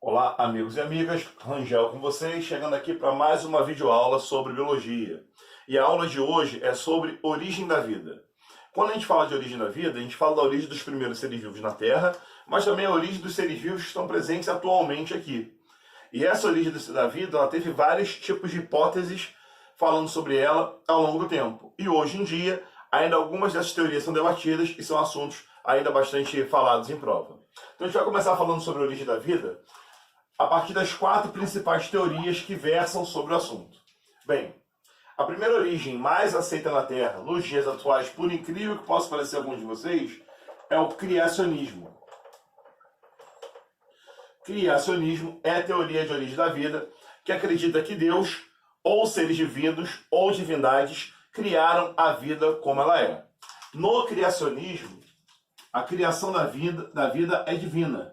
Olá, amigos e amigas, Rangel com vocês, chegando aqui para mais uma videoaula sobre biologia. E a aula de hoje é sobre origem da vida. Quando a gente fala de origem da vida, a gente fala da origem dos primeiros seres vivos na Terra, mas também a origem dos seres vivos que estão presentes atualmente aqui. E essa origem da vida, ela teve vários tipos de hipóteses falando sobre ela ao longo do tempo. E hoje em dia, ainda algumas dessas teorias são debatidas e são assuntos ainda bastante falados em prova. Então a gente vai começar falando sobre a origem da vida a partir das 4 principais teorias que versam sobre o assunto. Bem, a primeira origem mais aceita na Terra, nos dias atuais, por incrível que possa parecer a alguns de vocês, é o criacionismo. Criacionismo é a teoria de origem da vida que acredita que Deus, ou seres divinos, ou divindades, criaram a vida como ela é. No criacionismo, a criação da vida é divina.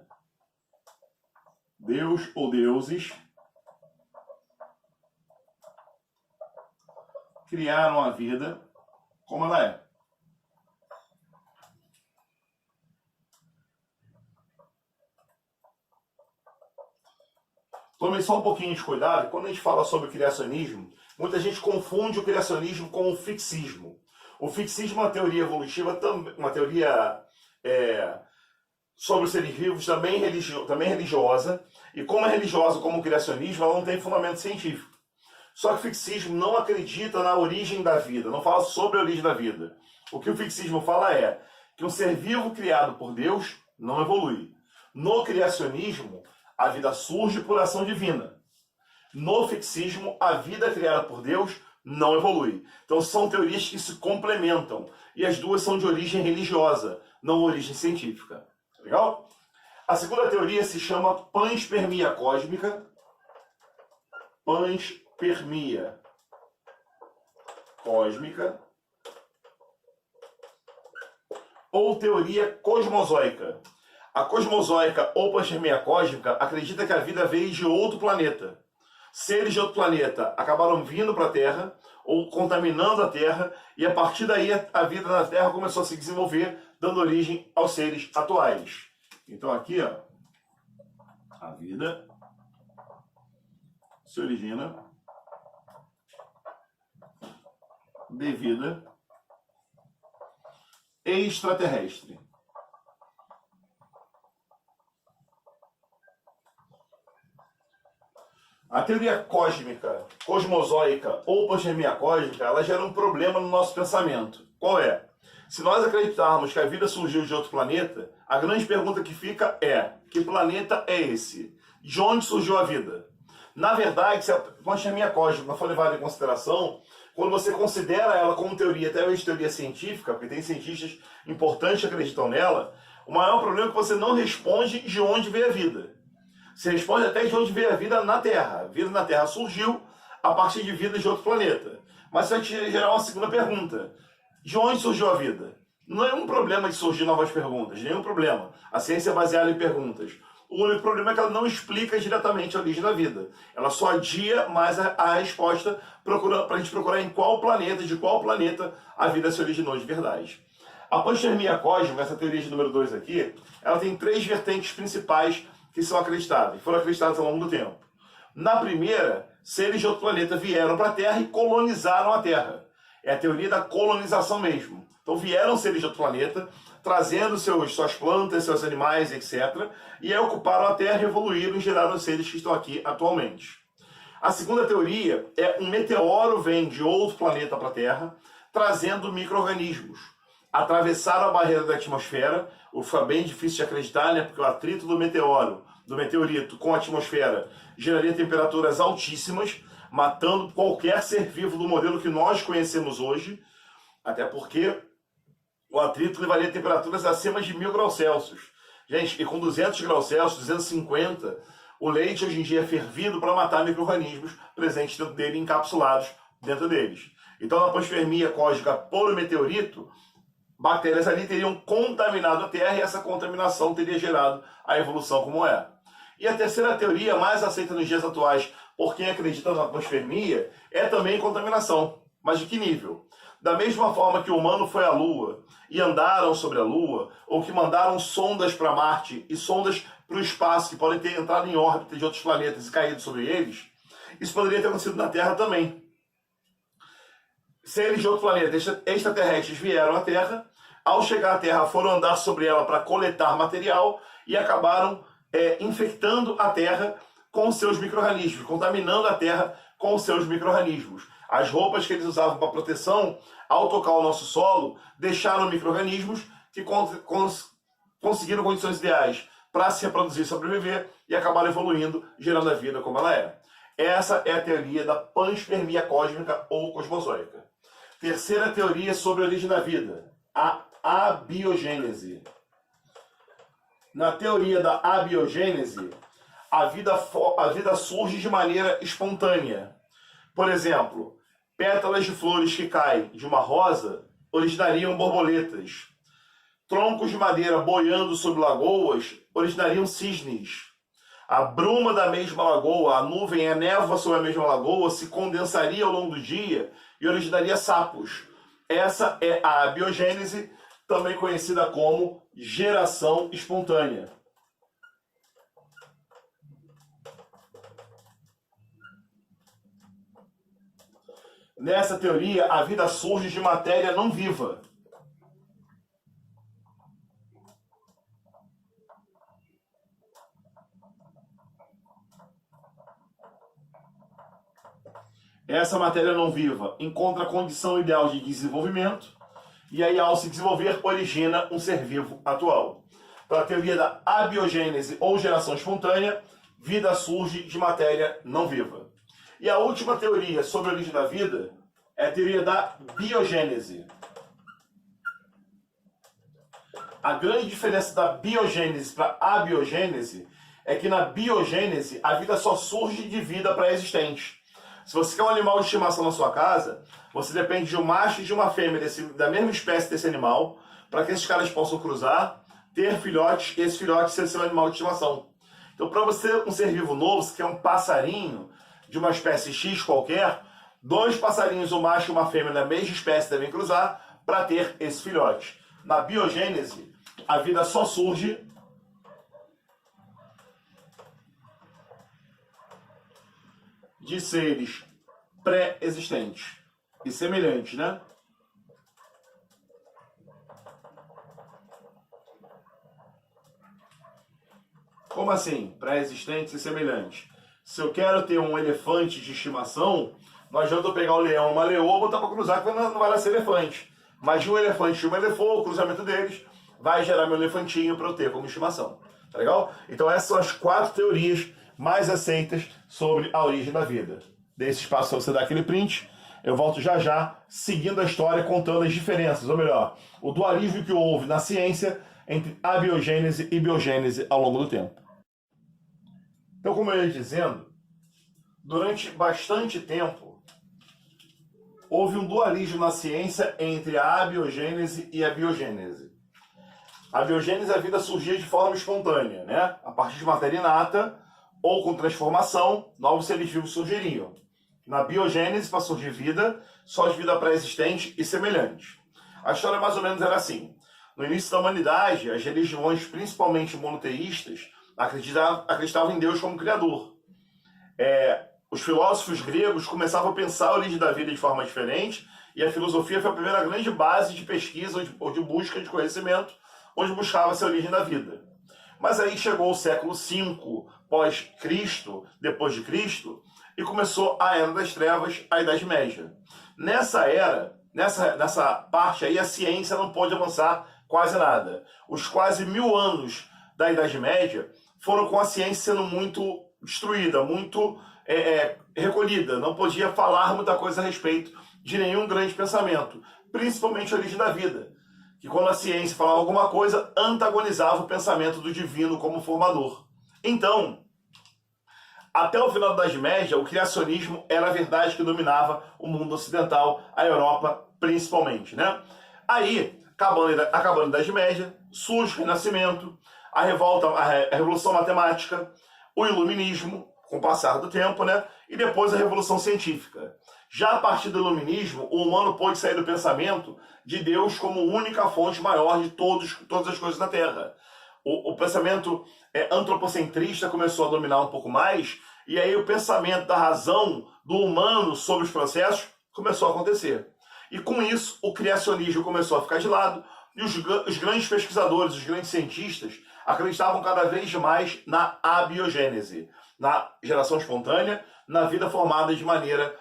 Deus ou deuses criaram a vida como ela é. Tome só um pouquinho de cuidado, quando a gente fala sobre o criacionismo, muita gente confunde o criacionismo com o fixismo. O fixismo é uma teoria evolutiva, uma teoria sobre os seres vivos, também religiosa, e como é religiosa como o criacionismo, ela não tem fundamento científico. Só que o fixismo não acredita na origem da vida, não fala sobre a origem da vida. O que o fixismo fala é que um ser vivo criado por Deus não evolui. No criacionismo, a vida surge por ação divina. No fixismo, a vida criada por Deus não evolui. Então são teorias que se complementam, e as duas são de origem religiosa, não origem científica. Legal? A segunda teoria se chama panspermia cósmica. Panspermia cósmica. Ou teoria cosmozoica. A cosmozoica ou panspermia cósmica acredita que a vida veio de outro planeta. Seres de outro planeta acabaram vindo para a Terra ou contaminando a Terra, e a partir daí a vida na Terra começou a se desenvolver, dando origem aos seres atuais. Então aqui, ó, a vida se origina de vida extraterrestre. A teoria cósmica, cosmozoica ou panspermia cósmica, ela gera um problema no nosso pensamento. Qual é? Se nós acreditarmos que a vida surgiu de outro planeta, a grande pergunta que fica é: que planeta é esse? De onde surgiu a vida? Na verdade, se a panspermia cósmica não for levada em consideração, quando você considera ela como teoria, até mesmo teoria científica, porque tem cientistas importantes que acreditam nela, o maior problema é que você não responde de onde veio a vida. Você responde até de onde veio a vida na Terra. A vida na Terra surgiu a partir de vida de outro planeta. Mas isso vai te gerar uma segunda pergunta: de onde surgiu a vida? Não é um problema de surgir novas perguntas, nenhum problema. A ciência é baseada em perguntas. O único problema é que ela não explica diretamente a origem da vida. Ela só adia mais a resposta para a gente procurar em qual planeta, de qual planeta a vida se originou de verdade. A panspermia cósmica, essa teoria de número 2 aqui, ela tem 3 vertentes principais que são acreditadas, e foram acreditadas ao longo do tempo. Na primeira, seres de outro planeta vieram para a Terra e colonizaram a Terra. É a teoria da colonização mesmo. Então vieram seres de outro planeta, trazendo suas plantas, seus animais, etc. E aí ocuparam a Terra, evoluíram e geraram os seres que estão aqui atualmente. A segunda teoria é um meteoro vem de outro planeta para a Terra, trazendo micro-organismos. Atravessaram a barreira da atmosfera, o que foi bem difícil de acreditar, né? Porque o atrito do meteorito com a atmosfera geraria temperaturas altíssimas, matando qualquer ser vivo do modelo que nós conhecemos hoje, até porque o atrito levaria a temperaturas acima de 1000 graus Celsius. Gente, e com 200 graus Celsius, 250, o leite hoje em dia é fervido para matar micro-organismos presentes dentro dele, encapsulados dentro deles. Então, na panspermia cósmica por meteorito, bactérias ali teriam contaminado a Terra e essa contaminação teria gerado a evolução como é. E a terceira teoria, mais aceita nos dias atuais por quem acredita na panspermia, é também contaminação. Mas de que nível? Da mesma forma que o humano foi à Lua e andaram sobre a Lua, ou que mandaram sondas para Marte e sondas para o espaço, que podem ter entrado em órbita de outros planetas e caído sobre eles, isso poderia ter acontecido na Terra também. Seres de outro planeta extraterrestres vieram à Terra, ao chegar à Terra foram andar sobre ela para coletar material e acabaram infectando a Terra com seus micro-organismos, contaminando a Terra com seus micro-organismos. As roupas que eles usavam para proteção, ao tocar o nosso solo, deixaram micro-organismos que conseguiram condições ideais para se reproduzir e sobreviver e acabaram evoluindo, gerando a vida como ela é. Essa é a teoria da panspermia cósmica ou cosmozoica. Terceira teoria sobre a origem da vida, a abiogênese. Na teoria da abiogênese, a vida surge de maneira espontânea. Por exemplo, pétalas de flores que caem de uma rosa originariam borboletas. Troncos de madeira boiando sobre lagoas originariam cisnes. A bruma da mesma lagoa, a nuvem e a névoa sobre a mesma lagoa se condensaria ao longo do dia e originaria sapos. Essa é a abiogênese, também conhecida como geração espontânea. Nessa teoria, a vida surge de matéria não viva. Essa matéria não viva encontra a condição ideal de desenvolvimento e aí, ao se desenvolver, origina um ser vivo atual. Pela teoria da abiogênese ou geração espontânea, vida surge de matéria não viva. E a última teoria sobre a origem da vida é a teoria da biogênese. A grande diferença da biogênese para a abiogênese é que na biogênese a vida só surge de vida pré-existente. Se você quer um animal de estimação na sua casa, você depende de um macho e de uma fêmea da mesma espécie desse animal, para que esses caras possam cruzar, ter filhotes, e esse filhote ser seu animal de estimação. Então, para você um ser vivo novo, você quer um passarinho de uma espécie X qualquer, 2 passarinhos, um macho e uma fêmea da mesma espécie devem cruzar para ter esse filhote. Na biogênese, a vida só surge de seres pré-existentes e semelhantes, né? Como assim? Pré-existentes e semelhantes. Se eu quero ter um elefante de estimação, não adianta eu pegar um leão e uma leoa e botar para cruzar, que não vai nascer elefante. Mas de um elefante e uma leoa, o cruzamento deles vai gerar meu elefantinho para eu ter como estimação. Tá legal? Então essas são as 4 teorias mais aceitas sobre a origem da vida. Dê esse espaço para você dar aquele print. Eu volto já já, seguindo a história, contando as diferenças, ou melhor, o dualismo que houve na ciência entre abiogênese e biogênese ao longo do tempo. Então, como eu ia dizendo, durante bastante tempo, houve um dualismo na ciência entre a abiogênese e a biogênese. A biogênese, a vida surgia de forma espontânea, né? A partir de matéria inata ou com transformação, novos seres vivos surgiriam. Na biogênese, para surgir vida, só de vida pré-existente e semelhante. A história mais ou menos era assim. No início da humanidade, as religiões, principalmente monoteístas, acreditavam em Deus como Criador. Os filósofos gregos começavam a pensar a origem da vida de forma diferente, e a filosofia foi a primeira grande base de pesquisa ou de busca de conhecimento, onde buscava-se a origem da vida. Mas aí chegou o século V pós-Cristo, depois de Cristo, e começou a Era das Trevas, a Idade Média. Nessa era, nessa parte aí, a ciência não pôde avançar quase nada. Os quase 1000 anos da Idade Média foram com a ciência sendo muito destruída, muito recolhida. Não podia falar muita coisa a respeito de nenhum grande pensamento, principalmente a origem da vida, que quando a ciência falava alguma coisa, antagonizava o pensamento do divino como formador. Então, até o final da Idade Média, o criacionismo era a verdade que dominava o mundo ocidental, a Europa principalmente, né? Aí, acabando a Idade Média, surge o Renascimento, a Revolução Matemática, o Iluminismo, com o passar do tempo, né? E depois a Revolução Científica. Já a partir do Iluminismo, o humano pôde sair do pensamento de Deus como única fonte maior de todas as coisas na Terra. O pensamento antropocentrista começou a dominar um pouco mais, e aí o pensamento da razão do humano sobre os processos começou a acontecer. E com isso, o criacionismo começou a ficar de lado, e os grandes pesquisadores, os grandes cientistas, acreditavam cada vez mais na abiogênese, na geração espontânea, na vida formada de maneira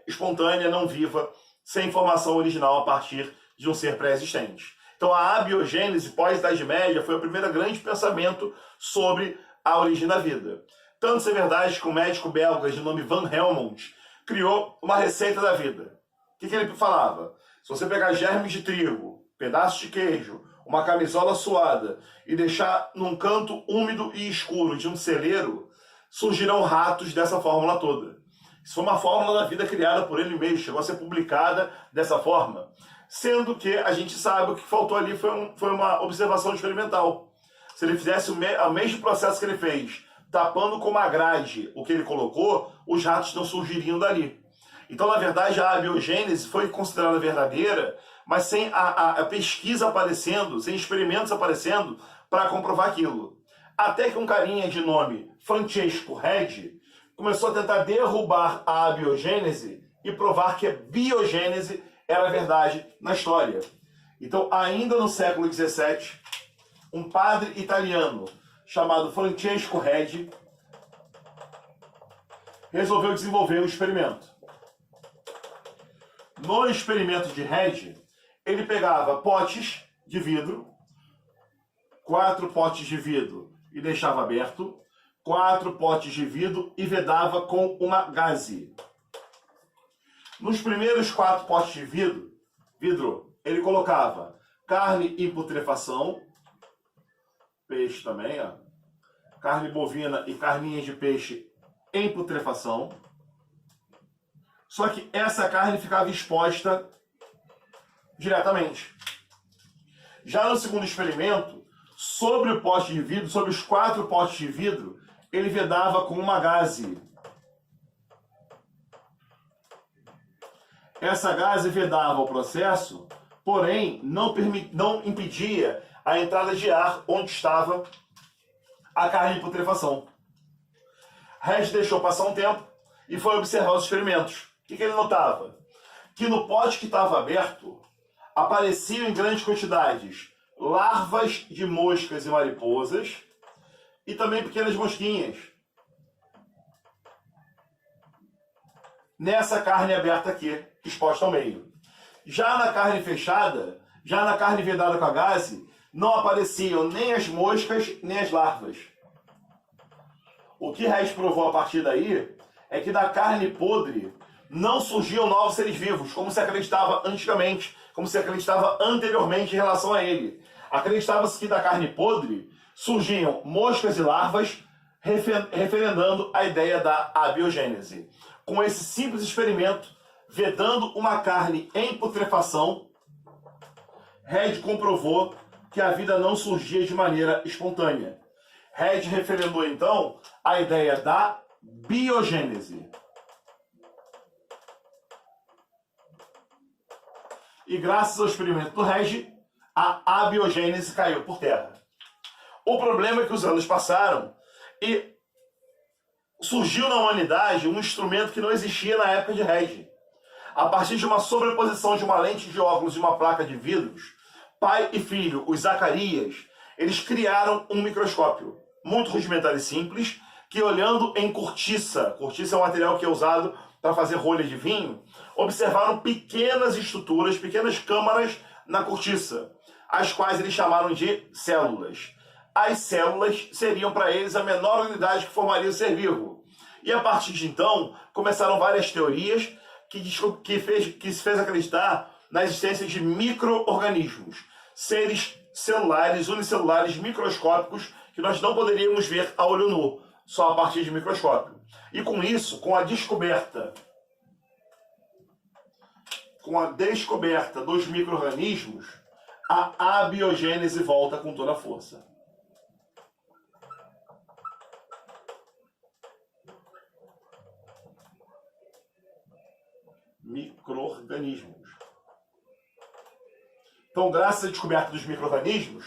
espontânea, não viva, sem formação original a partir de um ser pré-existente. Então a abiogênese pós-Idade Média foi o primeiro grande pensamento sobre a origem da vida. Tanto isso é verdade que um médico belga de nome Van Helmont criou uma receita da vida. O que ele falava? Se você pegar germes de trigo, pedaços de queijo, uma camisola suada e deixar num canto úmido e escuro de um celeiro, surgirão ratos dessa fórmula toda. Isso foi uma fórmula da vida criada por ele mesmo, chegou a ser publicada dessa forma. Sendo que a gente sabe o que faltou ali foi uma observação experimental. Se ele fizesse o mesmo processo que ele fez, tapando com uma grade o que ele colocou, os ratos não surgiriam dali. Então, na verdade, a abiogênese foi considerada verdadeira, mas sem a pesquisa aparecendo, sem experimentos aparecendo para comprovar aquilo. Até que um carinha de nome Francesco Redi começou a tentar derrubar a abiogênese e provar que a biogênese era verdade na história. Então, ainda no século XVII, um padre italiano chamado Francesco Redi resolveu desenvolver um experimento. No experimento de Redi, ele pegava potes de vidro, 4 potes de vidro e deixava aberto, 4 potes de vidro e vedava com uma gaze. Nos primeiros 4 potes de vidro, ele colocava carne em putrefação, peixe também, ó, carne bovina e carninhas de peixe em putrefação. Só que essa carne ficava exposta diretamente. Já no segundo experimento, sobre o pote de vidro, sobre os 4 potes de vidro, ele vedava com uma gaze. Essa gaze vedava o processo, porém não impedia a entrada de ar onde estava a carne em putrefação. Redi deixou passar um tempo e foi observar os experimentos. O que ele notava? Que no pote que estava aberto, apareciam em grandes quantidades larvas de moscas e mariposas e também pequenas mosquinhas. Nessa carne aberta aqui, exposta ao meio. Já na carne fechada, já na carne vedada com a gaze, não apareciam nem as moscas, nem as larvas. O que Redi provou a partir daí é que da carne podre não surgiam novos seres vivos, como se acreditava antigamente, como se acreditava anteriormente em relação a ele. Acreditava-se que da carne podre surgiam moscas e larvas, referendando a ideia da abiogênese. Com esse simples experimento, vedando uma carne em putrefação, Redi comprovou que a vida não surgia de maneira espontânea. Redi referendou, então, a ideia da biogênese. E graças ao experimento do Redi, a abiogênese caiu por terra. O problema é que os anos passaram e surgiu na humanidade um instrumento que não existia na época de Redi. A partir de uma sobreposição de uma lente de óculos e uma placa de vidros, pai e filho, os Zacarias, eles criaram um microscópio muito rudimentar e simples, que olhando em cortiça é um material que é usado para fazer rolha de vinho, observaram pequenas estruturas, pequenas câmaras na cortiça, as quais eles chamaram de células. As células seriam para eles a menor unidade que formaria o ser vivo. E a partir de então, começaram várias teorias que se fez acreditar na existência de micro-organismos, seres celulares, unicelulares, microscópicos, que nós não poderíamos ver a olho nu, só a partir de microscópio. E com isso, com a descoberta dos micro-organismos, a abiogênese volta com toda a força. micro-organismos. Então, graças à descoberta dos micro-organismos,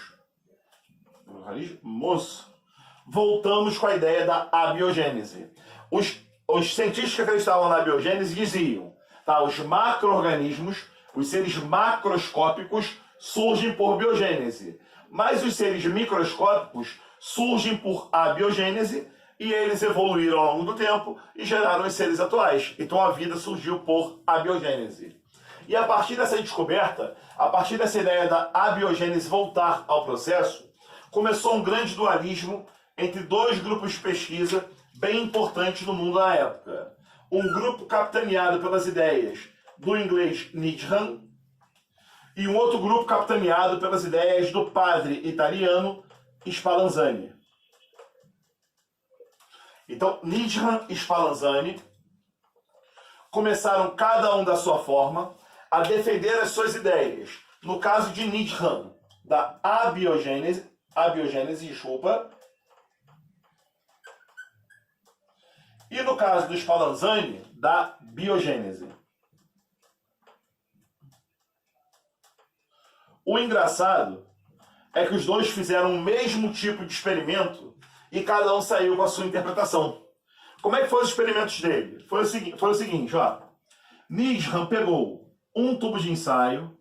voltamos com a ideia da abiogênese. Os cientistas que acreditavam na abiogênese diziam, tá, os macro-organismos, os seres macroscópicos, surgem por biogênese, mas os seres microscópicos surgem por abiogênese e eles evoluíram ao longo do tempo e geraram os seres atuais. Então a vida surgiu por abiogênese. E a partir dessa descoberta, a partir dessa ideia da abiogênese voltar ao processo, começou um grande dualismo entre dois grupos de pesquisa bem importantes no mundo na época. Um grupo capitaneado pelas ideias do inglês Nietzsche e um outro grupo capitaneado pelas ideias do padre italiano Spallanzani. Então, Nietzsche e Spallanzani começaram, cada um da sua forma, a defender as suas ideias. No caso de Nietzsche, da abiogênese, e no caso do Spallanzani, da biogênese. O engraçado é que os dois fizeram o mesmo tipo de experimento e cada um saiu com a sua interpretação. Como é que foram os experimentos dele? Foi o seguinte, ó. Nietzsche pegou um tubo de ensaio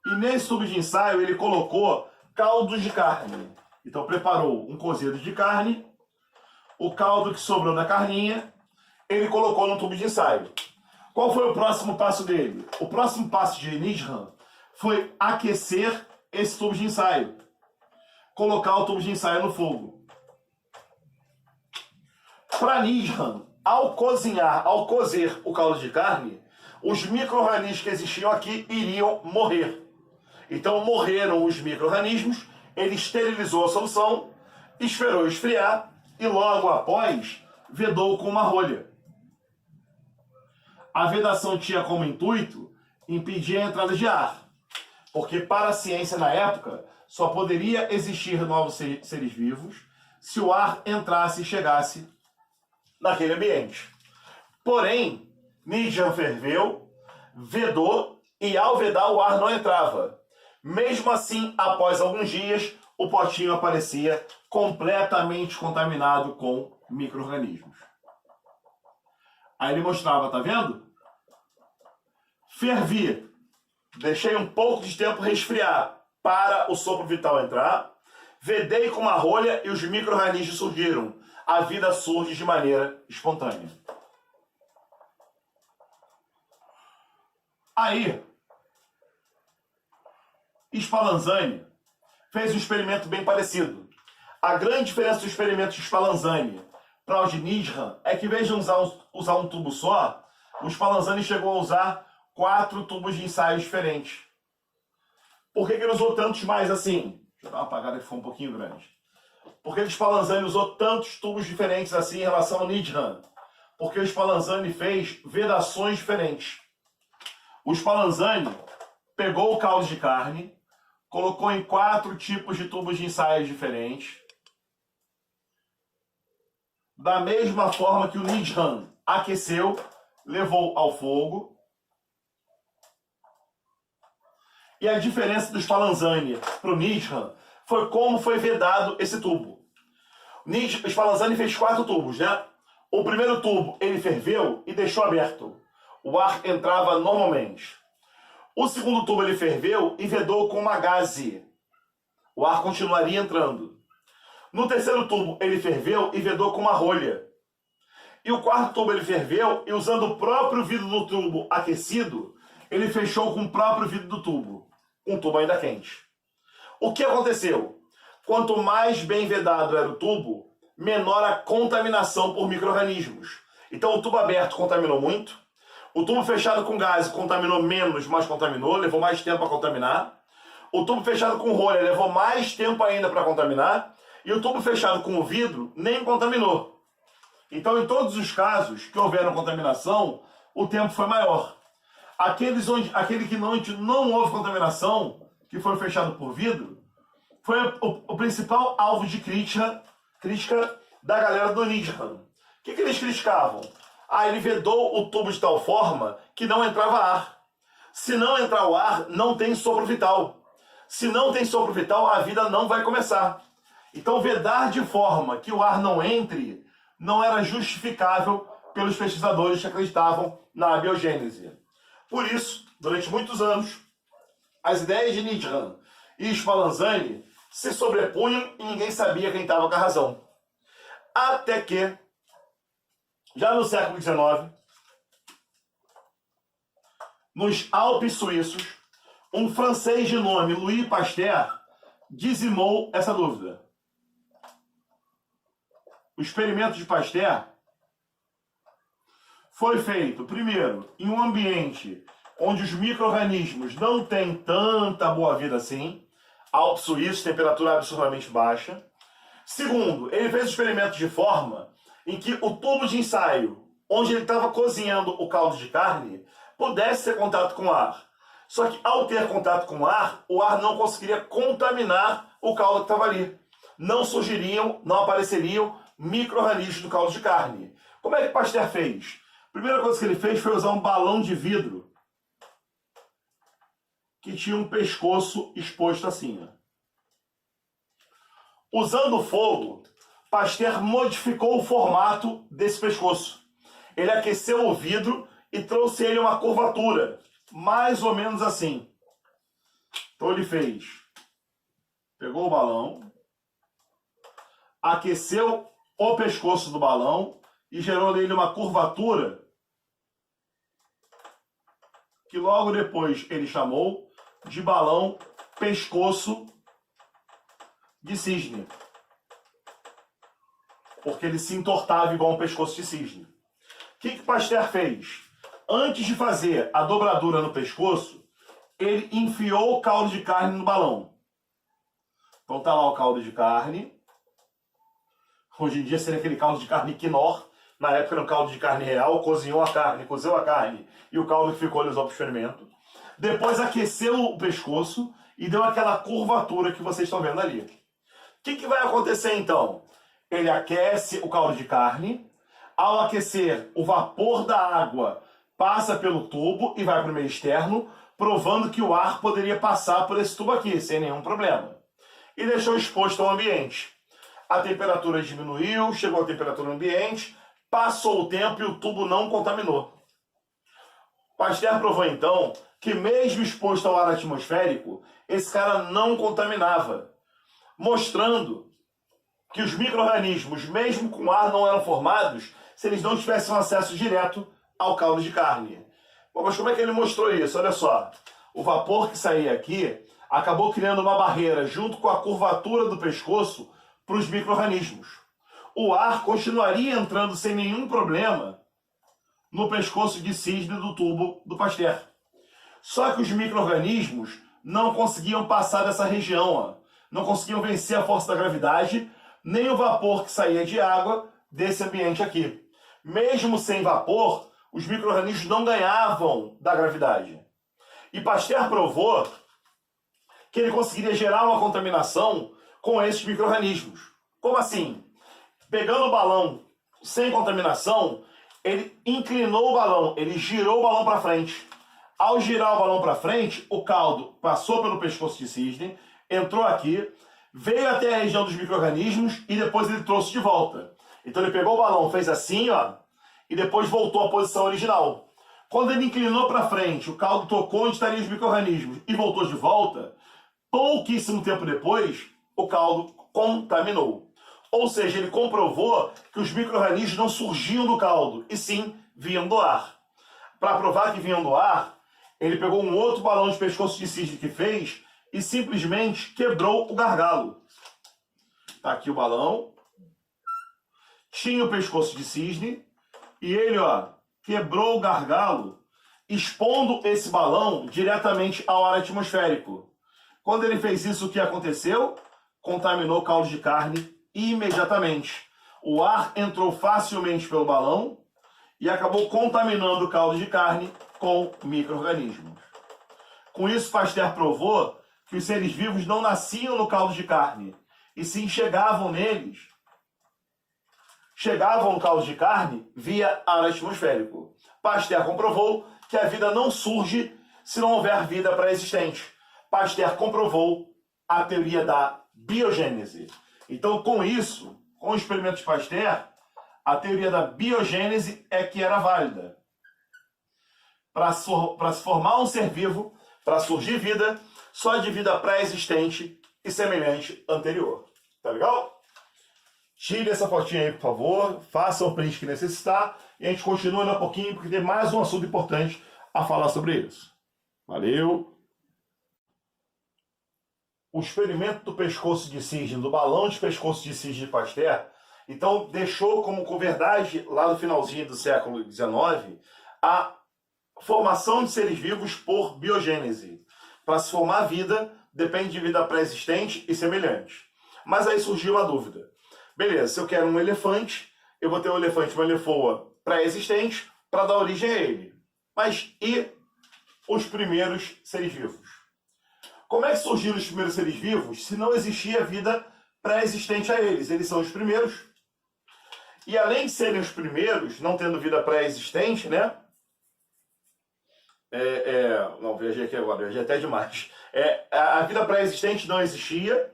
e nesse tubo de ensaio ele colocou caldos de carne. Então preparou um cozido de carne, o caldo que sobrou da carninha, ele colocou no tubo de ensaio. Qual foi o próximo passo dele? O próximo passo de Nietzsche foi aquecer esse tubo de ensaio. Colocar o tubo de ensaio no fogo. Para Nietzsche, ao cozer o caldo de carne, os micro-organismos que existiam aqui iriam morrer. Então morreram os micro-organismos, ele esterilizou a solução, esperou esfriar e logo após vedou com uma rolha. A vedação tinha como intuito impedir a entrada de ar, porque para a ciência na época só poderia existir novos seres vivos se o ar entrasse e chegasse naquele ambiente. Porém, Nietzsche ferveu, vedou e ao vedar o ar não entrava. Mesmo assim, após alguns dias, o potinho aparecia completamente contaminado com micro-organismos. Aí ele mostrava, tá vendo? Fervi. Deixei um pouco de tempo resfriar para o sopro vital entrar. Vedei com uma rolha e os micro-organismos surgiram. A vida surge de maneira espontânea. Aí, Spallanzani fez um experimento bem parecido. A grande diferença do experimento de Spallanzani para o de Nietzsche é que, em vez de usar um tubo só, o Spallanzani chegou a usar 4 tubos de ensaio diferentes. Por que ele usou tantos mais assim? Deixa eu dar uma apagada que foi um pouquinho grande. Por que o Spallanzani usou tantos tubos diferentes assim em relação ao Nietzsche? Porque o Spallanzani fez vedações diferentes. O Spallanzani pegou o caldo de carne, colocou em 4 tipos de tubos de ensaio diferentes, da mesma forma que o Nietzsche aqueceu, levou ao fogo. E a diferença do Spallanzani para o Nietzsche foi como foi vedado esse tubo. O Spallanzani fez 4 tubos, né? O primeiro tubo ele ferveu e deixou aberto. O ar entrava normalmente. O segundo tubo ele ferveu e vedou com uma gaze. O ar continuaria entrando. No terceiro tubo ele ferveu e vedou com uma rolha. E o quarto tubo ele ferveu e usando o próprio vidro do tubo aquecido, ele fechou com o próprio vidro do tubo. Um tubo ainda quente. O que aconteceu? Quanto mais bem vedado era o tubo, menor a contaminação por micro-organismos. Então o tubo aberto contaminou muito. O tubo fechado com gás contaminou menos, mas contaminou, levou mais tempo para contaminar. O tubo fechado com rolha levou mais tempo ainda para contaminar. E o tubo fechado com o vidro nem contaminou. Então, em todos os casos que houveram contaminação, o tempo foi maior. Aquele que não houve contaminação, que foi fechado por vidro, foi o principal alvo de crítica da galera do Nietzsche. O que eles criticavam? Aí ele vedou o tubo de tal forma que não entrava ar. Se não entrar o ar, não tem sopro vital. Se não tem sopro vital, a vida não vai começar. Então, vedar de forma que o ar não entre não era justificável pelos pesquisadores que acreditavam na abiogênese. Por isso, durante muitos anos, as ideias de Nichiren e Spallanzani se sobrepunham e ninguém sabia quem estava com a razão. Até que, já no século XIX, nos Alpes suíços, um francês de nome Louis Pasteur dizimou essa dúvida. O experimento de Pasteur foi feito, primeiro, em um ambiente onde os micro-organismos não têm tanta boa-vida assim, Alpes suíços, temperatura absurdamente baixa. Segundo, ele fez o experimento de forma em que o tubo de ensaio, onde ele estava cozinhando o caldo de carne, pudesse ter contato com o ar. Só que ao ter contato com o ar não conseguiria contaminar o caldo que estava ali. Não surgiriam, não apareceriam micro-organismos do caldo de carne. Como é que Pasteur fez? A primeira coisa que ele fez foi usar um balão de vidro que tinha um pescoço exposto assim. Usando o fogo, Pasteur modificou o formato desse pescoço. Ele aqueceu o vidro e trouxe ele uma curvatura, mais ou menos assim. Então ele fez, pegou o balão, aqueceu o pescoço do balão e gerou nele uma curvatura que logo depois ele chamou de balão pescoço de cisne. Porque ele se entortava igual um pescoço de cisne. O que Pasteur fez? Antes de fazer a dobradura no pescoço, ele enfiou o caldo de carne no balão. Então tá lá o caldo de carne. Hoje em dia seria aquele caldo de carne Knorr. Na época era um caldo de carne real, cozinhou a carne, cozeu a carne e o caldo que ficou ele usou para o experimento. Depois aqueceu o pescoço e deu aquela curvatura que vocês estão vendo ali. O que vai acontecer então? Ele aquece o caldo de carne. Ao aquecer, o vapor da água passa pelo tubo e vai para o meio externo, provando que o ar poderia passar por esse tubo aqui, sem nenhum problema. E deixou exposto ao ambiente. A temperatura diminuiu, chegou à temperatura ambiente, passou o tempo e o tubo não contaminou. Pasteur provou então que mesmo exposto ao ar atmosférico, esse cara não contaminava, mostrando que os micro-organismos, mesmo com ar, não eram formados se eles não tivessem acesso direto ao caldo de carne. Bom, mas como é que ele mostrou isso? Olha só, o vapor que saía aqui acabou criando uma barreira junto com a curvatura do pescoço para os micro-organismos. O ar continuaria entrando sem nenhum problema no pescoço de cisne do tubo do Pasteur. Só que os micro-organismos não conseguiam passar dessa região, ó. Não conseguiam vencer a força da gravidade, nem o vapor que saía de água desse ambiente aqui. Mesmo sem vapor, os micro-organismos não ganhavam da gravidade. E Pasteur provou que ele conseguiria gerar uma contaminação com esses micro-organismos. Como assim? Pegando o balão sem contaminação, ele inclinou o balão, ele girou o balão para frente. Ao girar o balão para frente, o caldo passou pelo pescoço de cisne, entrou aqui, veio até a região dos micro-organismos e depois ele trouxe de volta. Então ele pegou o balão, fez assim, ó, e depois voltou à posição original. Quando ele inclinou para frente, o caldo tocou onde estariam os micro-organismos e voltou de volta, pouquíssimo tempo depois, o caldo contaminou. Ou seja, ele comprovou que os micro-organismos não surgiam do caldo, e sim vinham do ar. Para provar que vinham do ar, ele pegou um outro balão de pescoço de cisne que fez e simplesmente quebrou o gargalo. Tá aqui o balão. Tinha o pescoço de cisne e ele, ó, quebrou o gargalo, expondo esse balão diretamente ao ar atmosférico. Quando ele fez isso, o que aconteceu? Contaminou o caldo de carne imediatamente. O ar entrou facilmente pelo balão e acabou contaminando o caldo de carne com micro-organismos. Com isso, Pasteur provou que os seres vivos não nasciam no caldo de carne, e sim chegavam neles chegavam no caldo de carne via ar atmosférico. Pasteur comprovou que a vida não surge se não houver vida pré-existente. Pasteur comprovou a teoria da biogênese. Então, com isso, com o experimento de Pasteur, a teoria da biogênese é que era válida. Para se formar um ser vivo, para surgir vida, só de vida pré-existente e semelhante anterior. Tá legal? Tire essa fotinha aí, por favor. Faça o print que necessitar. E a gente continua um pouquinho, porque tem mais um assunto importante a falar sobre isso. Valeu! O experimento do pescoço de cisne, do balão de pescoço de cisne de Pasteur, então deixou como verdade, lá no finalzinho do século XIX, a formação de seres vivos por biogênese. Para se formar vida, depende de vida pré-existente e semelhante. Mas aí surgiu uma dúvida. Beleza, se eu quero um elefante, eu vou ter um elefante, uma lefoa pré-existente, para dar origem a ele. Mas e os primeiros seres vivos? Como é que surgiram os primeiros seres vivos se não existia vida pré-existente a eles? Eles são os primeiros. E além de serem os primeiros, não tendo vida pré-existente, né? Não, viajei aqui agora, viajei até demais. A vida pré-existente não existia,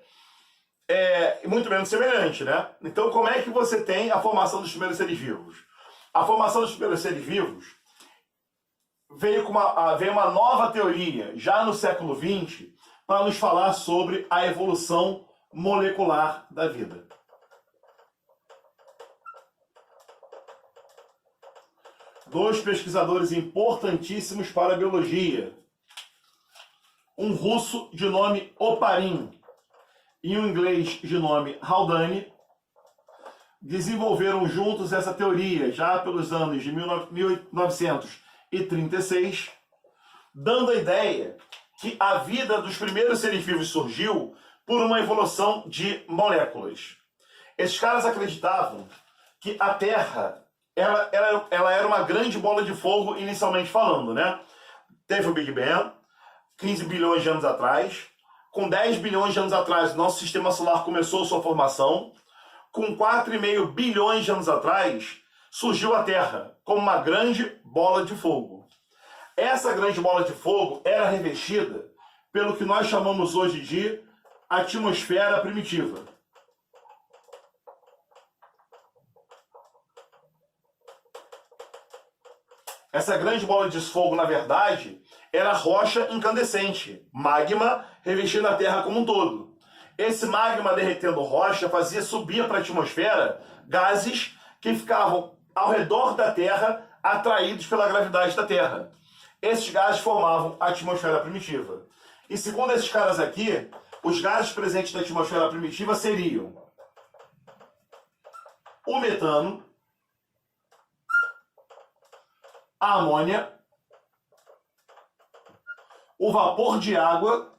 muito menos semelhante, né? Então, como é que você tem a formação dos primeiros seres vivos? A formação dos primeiros seres vivos veio uma nova teoria, já no século XX, para nos falar sobre a evolução molecular da vida. Dois pesquisadores importantíssimos para a biologia. Um russo de nome Oparin e um inglês de nome Haldane desenvolveram juntos essa teoria já pelos anos de 1936, dando a ideia que a vida dos primeiros seres vivos surgiu por uma evolução de moléculas. Esses caras acreditavam que a Terra ela era uma grande bola de fogo, inicialmente falando, né? Teve o Big Bang, 15 bilhões de anos atrás. Com 10 bilhões de anos atrás, nosso sistema solar começou sua formação. Com 4,5 bilhões de anos atrás, surgiu a Terra como uma grande bola de fogo. Essa grande bola de fogo era revestida pelo que nós chamamos hoje de atmosfera primitiva. Essa grande bola de fogo, na verdade, era rocha incandescente, magma revestindo a Terra como um todo. Esse magma derretendo rocha fazia subir para a atmosfera gases que ficavam ao redor da Terra, atraídos pela gravidade da Terra. Esses gases formavam a atmosfera primitiva. E segundo esses caras aqui, os gases presentes na atmosfera primitiva seriam o metano, a amônia, o vapor de água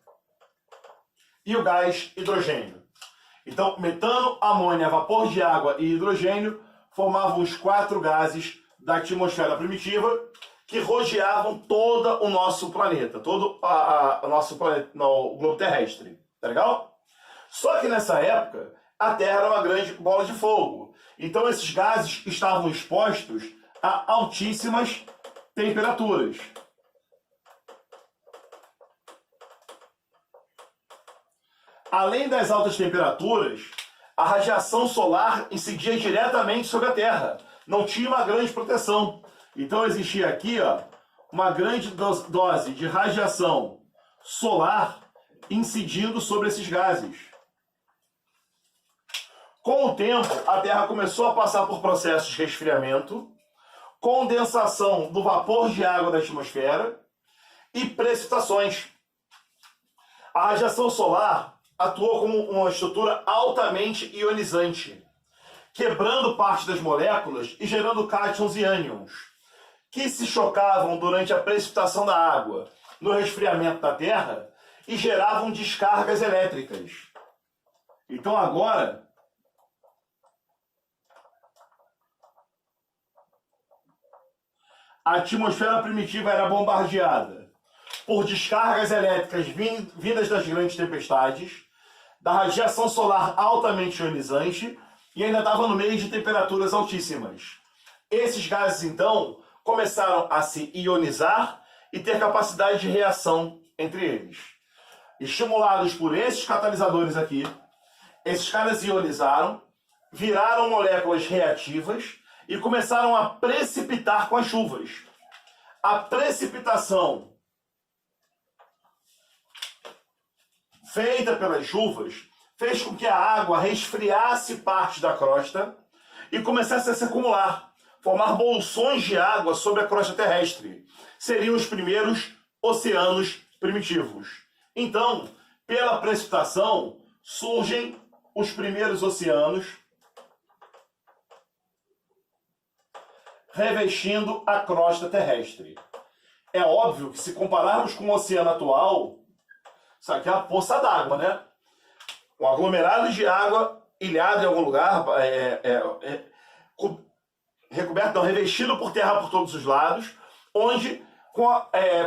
e o gás hidrogênio. Então, metano, amônia, vapor de água e hidrogênio formavam os 4 gases da atmosfera primitiva que rodeavam todo o nosso planeta, todo o nosso planeta, o globo terrestre. Tá legal? Só que nessa época, a Terra era uma grande bola de fogo. Então, esses gases estavam expostos a altíssimas temperaturas. Além das altas temperaturas, a radiação solar incidia diretamente sobre a Terra. Não tinha uma grande proteção. Então existia aqui, uma grande dose de radiação solar incidindo sobre esses gases. Com o tempo, a Terra começou a passar por processos de resfriamento, condensação do vapor de água da atmosfera e precipitações. A radiação solar atuou como uma estrutura altamente ionizante, quebrando parte das moléculas e gerando cátions e ânions, que se chocavam durante a precipitação da água no resfriamento da Terra e geravam descargas elétricas. Então agora, a atmosfera primitiva era bombardeada por descargas elétricas vindas das grandes tempestades, da radiação solar altamente ionizante e ainda estava no meio de temperaturas altíssimas. Esses gases, então, começaram a se ionizar e ter capacidade de reação entre eles. Estimulados por esses catalisadores aqui, esses caras ionizaram, viraram moléculas reativas e começaram a precipitar com as chuvas. A precipitação feita pelas chuvas fez com que a água resfriasse parte da crosta e começasse a se acumular, formar bolsões de água sobre a crosta terrestre. Seriam os primeiros oceanos primitivos. Então, pela precipitação, surgem os primeiros oceanos, revestindo a crosta terrestre. É óbvio que se compararmos com o oceano atual, isso aqui é uma poça d'água, né? Um aglomerado de água ilhado em algum lugar, recoberto, não, revestido por terra por todos os lados, onde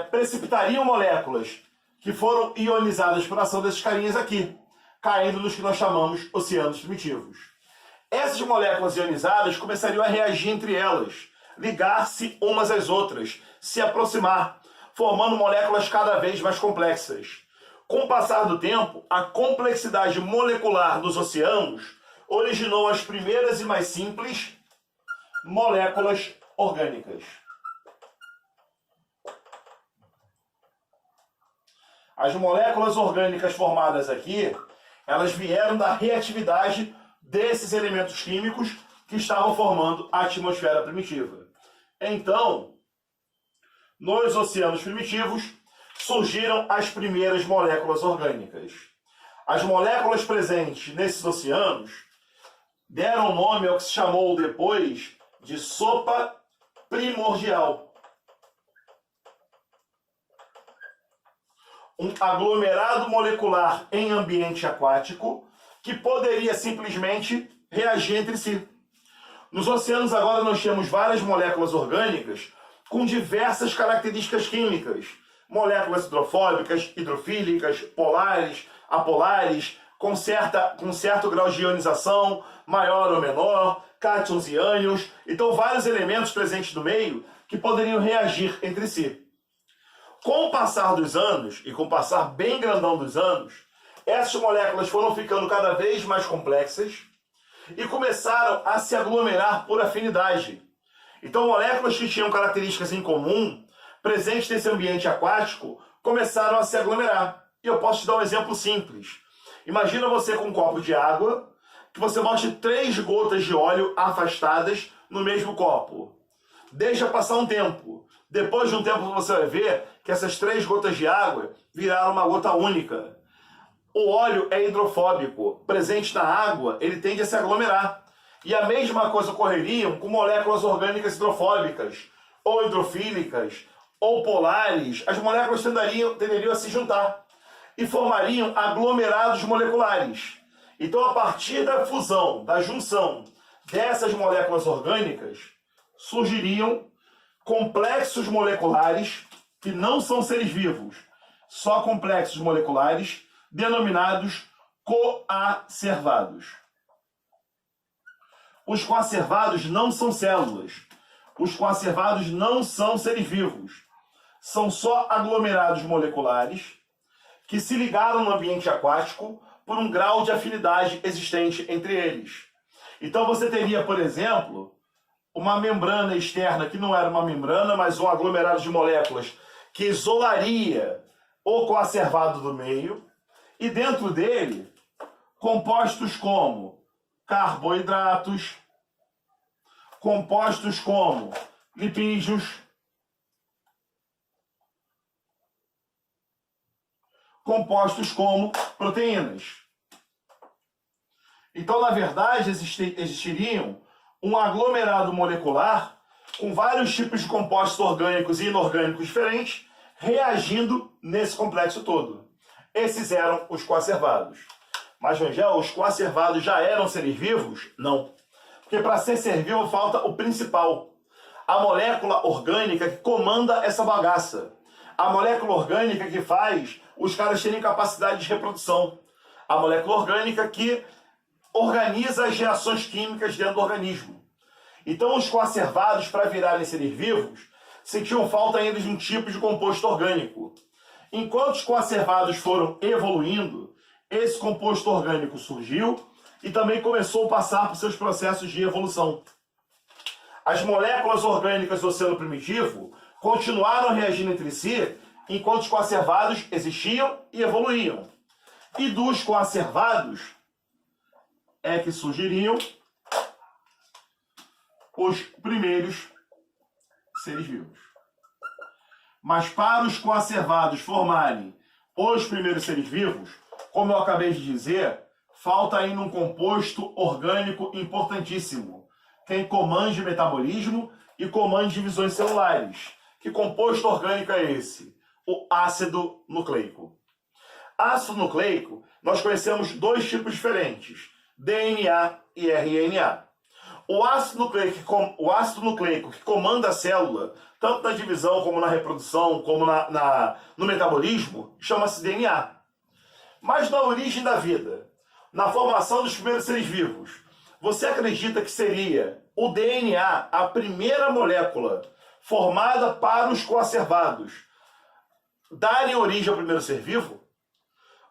precipitariam moléculas que foram ionizadas por ação desses carinhas aqui, caindo nos que nós chamamos oceanos primitivos. Essas moléculas ionizadas começariam a reagir entre elas, ligar-se umas às outras, se aproximar, formando moléculas cada vez mais complexas. Com o passar do tempo, a complexidade molecular dos oceanos originou as primeiras e mais simples moléculas orgânicas. As moléculas orgânicas formadas aqui, elas vieram da reatividade desses elementos químicos que estavam formando a atmosfera primitiva. Então, nos oceanos primitivos, surgiram as primeiras moléculas orgânicas. As moléculas presentes nesses oceanos deram nome ao que se chamou depois de sopa primordial. Um aglomerado molecular em ambiente aquático que poderia simplesmente reagir entre si. Nos oceanos agora nós temos várias moléculas orgânicas com diversas características químicas. Moléculas hidrofóbicas, hidrofílicas, polares, apolares, com certo grau de ionização, maior ou menor, cátions e ânions. Então vários elementos presentes no meio que poderiam reagir entre si. Com o passar dos anos, e com o passar bem grandão dos anos, essas moléculas foram ficando cada vez mais complexas e começaram a se aglomerar por afinidade. Então moléculas que tinham características em comum, presentes nesse ambiente aquático, começaram a se aglomerar. E eu posso te dar um exemplo simples. Imagina você com um copo de água, que você bote 3 gotas de óleo afastadas no mesmo copo. Deixa passar um tempo. Depois de um tempo você vai ver que essas 3 gotas de água viraram uma gota única. O óleo é hidrofóbico. Presente na água, ele tende a se aglomerar. E a mesma coisa ocorreria com moléculas orgânicas hidrofóbicas, ou hidrofílicas, ou polares. As moléculas tenderiam a se juntar e formariam aglomerados moleculares. Então, a partir da fusão, da junção dessas moléculas orgânicas, surgiriam complexos moleculares que não são seres vivos, só complexos moleculares denominados coacervados. Os coacervados não são células. Os coacervados não são seres vivos. São só aglomerados moleculares que se ligaram no ambiente aquático por um grau de afinidade existente entre eles. Então você teria, por exemplo, uma membrana externa que não era uma membrana, mas um aglomerado de moléculas que isolaria o coacervado do meio, e dentro dele, compostos como carboidratos, compostos como lipídios, compostos como proteínas. Então, na verdade, existiriam um aglomerado molecular com vários tipos de compostos orgânicos e inorgânicos diferentes reagindo nesse complexo todo. Esses eram os coacervados. Mas, Rangel, os coacervados já eram seres vivos? Não. Porque para ser ser vivo falta o principal. A molécula orgânica que comanda essa bagaça. A molécula orgânica que faz os caras terem capacidade de reprodução. A molécula orgânica que organiza as reações químicas dentro do organismo. Então, os coacervados, para virarem seres vivos, sentiam falta ainda de um tipo de composto orgânico. Enquanto os coacervados foram evoluindo, esse composto orgânico surgiu e também começou a passar por seus processos de evolução. As moléculas orgânicas do oceano primitivo continuaram reagindo entre si, enquanto os coacervados existiam e evoluíam. E dos coacervados é que surgiriam os primeiros seres vivos. Mas para os coacervados formarem os primeiros seres vivos, como eu acabei de dizer, falta ainda um composto orgânico importantíssimo. Quem comande metabolismo e comande divisões celulares. Que composto orgânico é esse? O ácido nucleico. Ácido nucleico, nós conhecemos dois tipos diferentes, DNA e RNA. O ácido nucleico que comanda a célula, tanto na divisão como na reprodução, como no metabolismo, chama-se DNA. Mas na origem da vida, na formação dos primeiros seres vivos, você acredita que seria o DNA a primeira molécula formada para os coacervados darem origem ao primeiro ser vivo?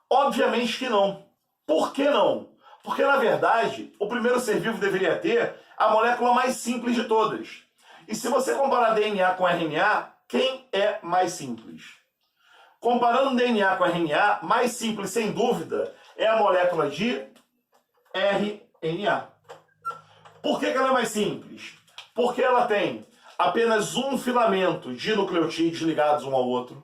Obviamente que não. Por que não? Porque, na verdade, o primeiro ser vivo deveria ter a molécula mais simples de todas. E se você comparar DNA com RNA, quem é mais simples? Comparando DNA com RNA, mais simples, sem dúvida, é a molécula de RNA. Por que ela é mais simples? Porque ela tem apenas um filamento de nucleotídeos ligados um ao outro.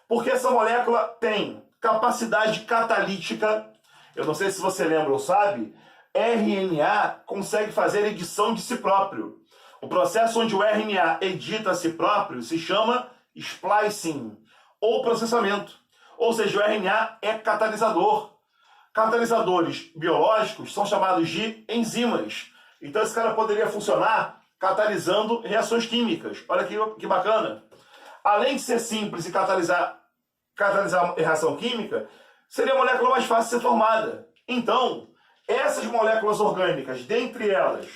Porque essa molécula tem capacidade catalítica. Eu não sei se você lembra ou sabe, RNA consegue fazer edição de si próprio. O processo onde o RNA edita a si próprio se chama splicing, ou processamento. Ou seja, o RNA é catalisador. Catalisadores biológicos são chamados de enzimas. Então esse cara poderia funcionar catalisando reações químicas. Olha que bacana. Além de ser simples e catalisar reação química, seria a molécula mais fácil de ser formada. Então, essas moléculas orgânicas, dentre elas,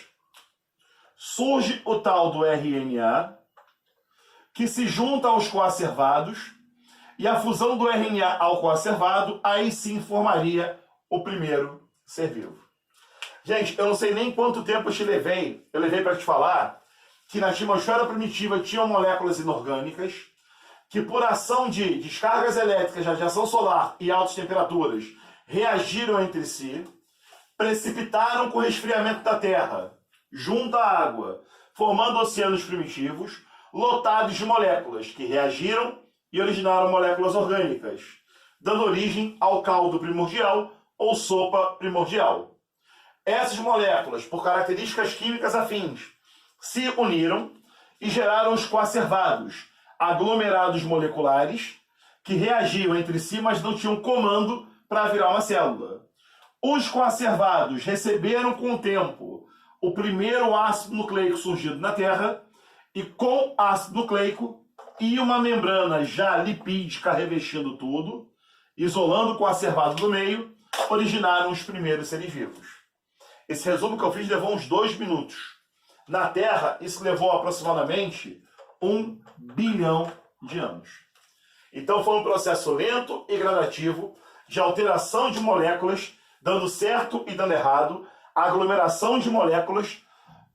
surge o tal do RNA, que se junta aos coacervados, e a fusão do RNA ao coacervado, aí sim formaria o primeiro ser vivo. Gente, eu não sei nem quanto tempo eu levei para te falar que na atmosfera primitiva tinham moléculas inorgânicas que, por ação de descargas elétricas, radiação solar e altas temperaturas, reagiram entre si, precipitaram com o resfriamento da Terra, junto à água, formando oceanos primitivos, lotados de moléculas que reagiram e originaram moléculas orgânicas, dando origem ao caldo primordial ou sopa primordial. Essas moléculas, por características químicas afins, se uniram e geraram os coacervados, aglomerados moleculares, que reagiam entre si, mas não tinham comando para virar uma célula. Os coacervados receberam com o tempo o primeiro ácido nucleico surgido na Terra, e com ácido nucleico e uma membrana já lipídica revestindo tudo, isolando o coacervado do meio, originaram os primeiros seres vivos. Esse resumo que eu fiz levou uns 2 minutos. Na Terra, isso levou aproximadamente 1 bilhão de anos. Então foi um processo lento e gradativo de alteração de moléculas, dando certo e dando errado, aglomeração de moléculas,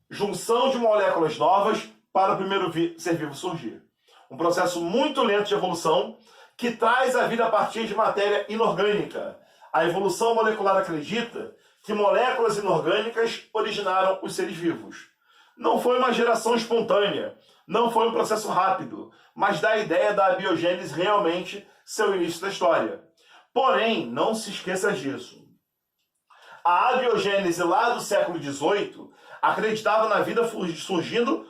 junção de moléculas novas para o primeiro ser vivo surgir. Um processo muito lento de evolução que traz a vida a partir de matéria inorgânica. A evolução molecular acredita que moléculas inorgânicas originaram os seres vivos. Não foi uma geração espontânea, não foi um processo rápido, mas dá a ideia da abiogênese realmente ser o início da história. Porém, não se esqueça disso. A abiogênese lá do século XVIII acreditava na vida surgindo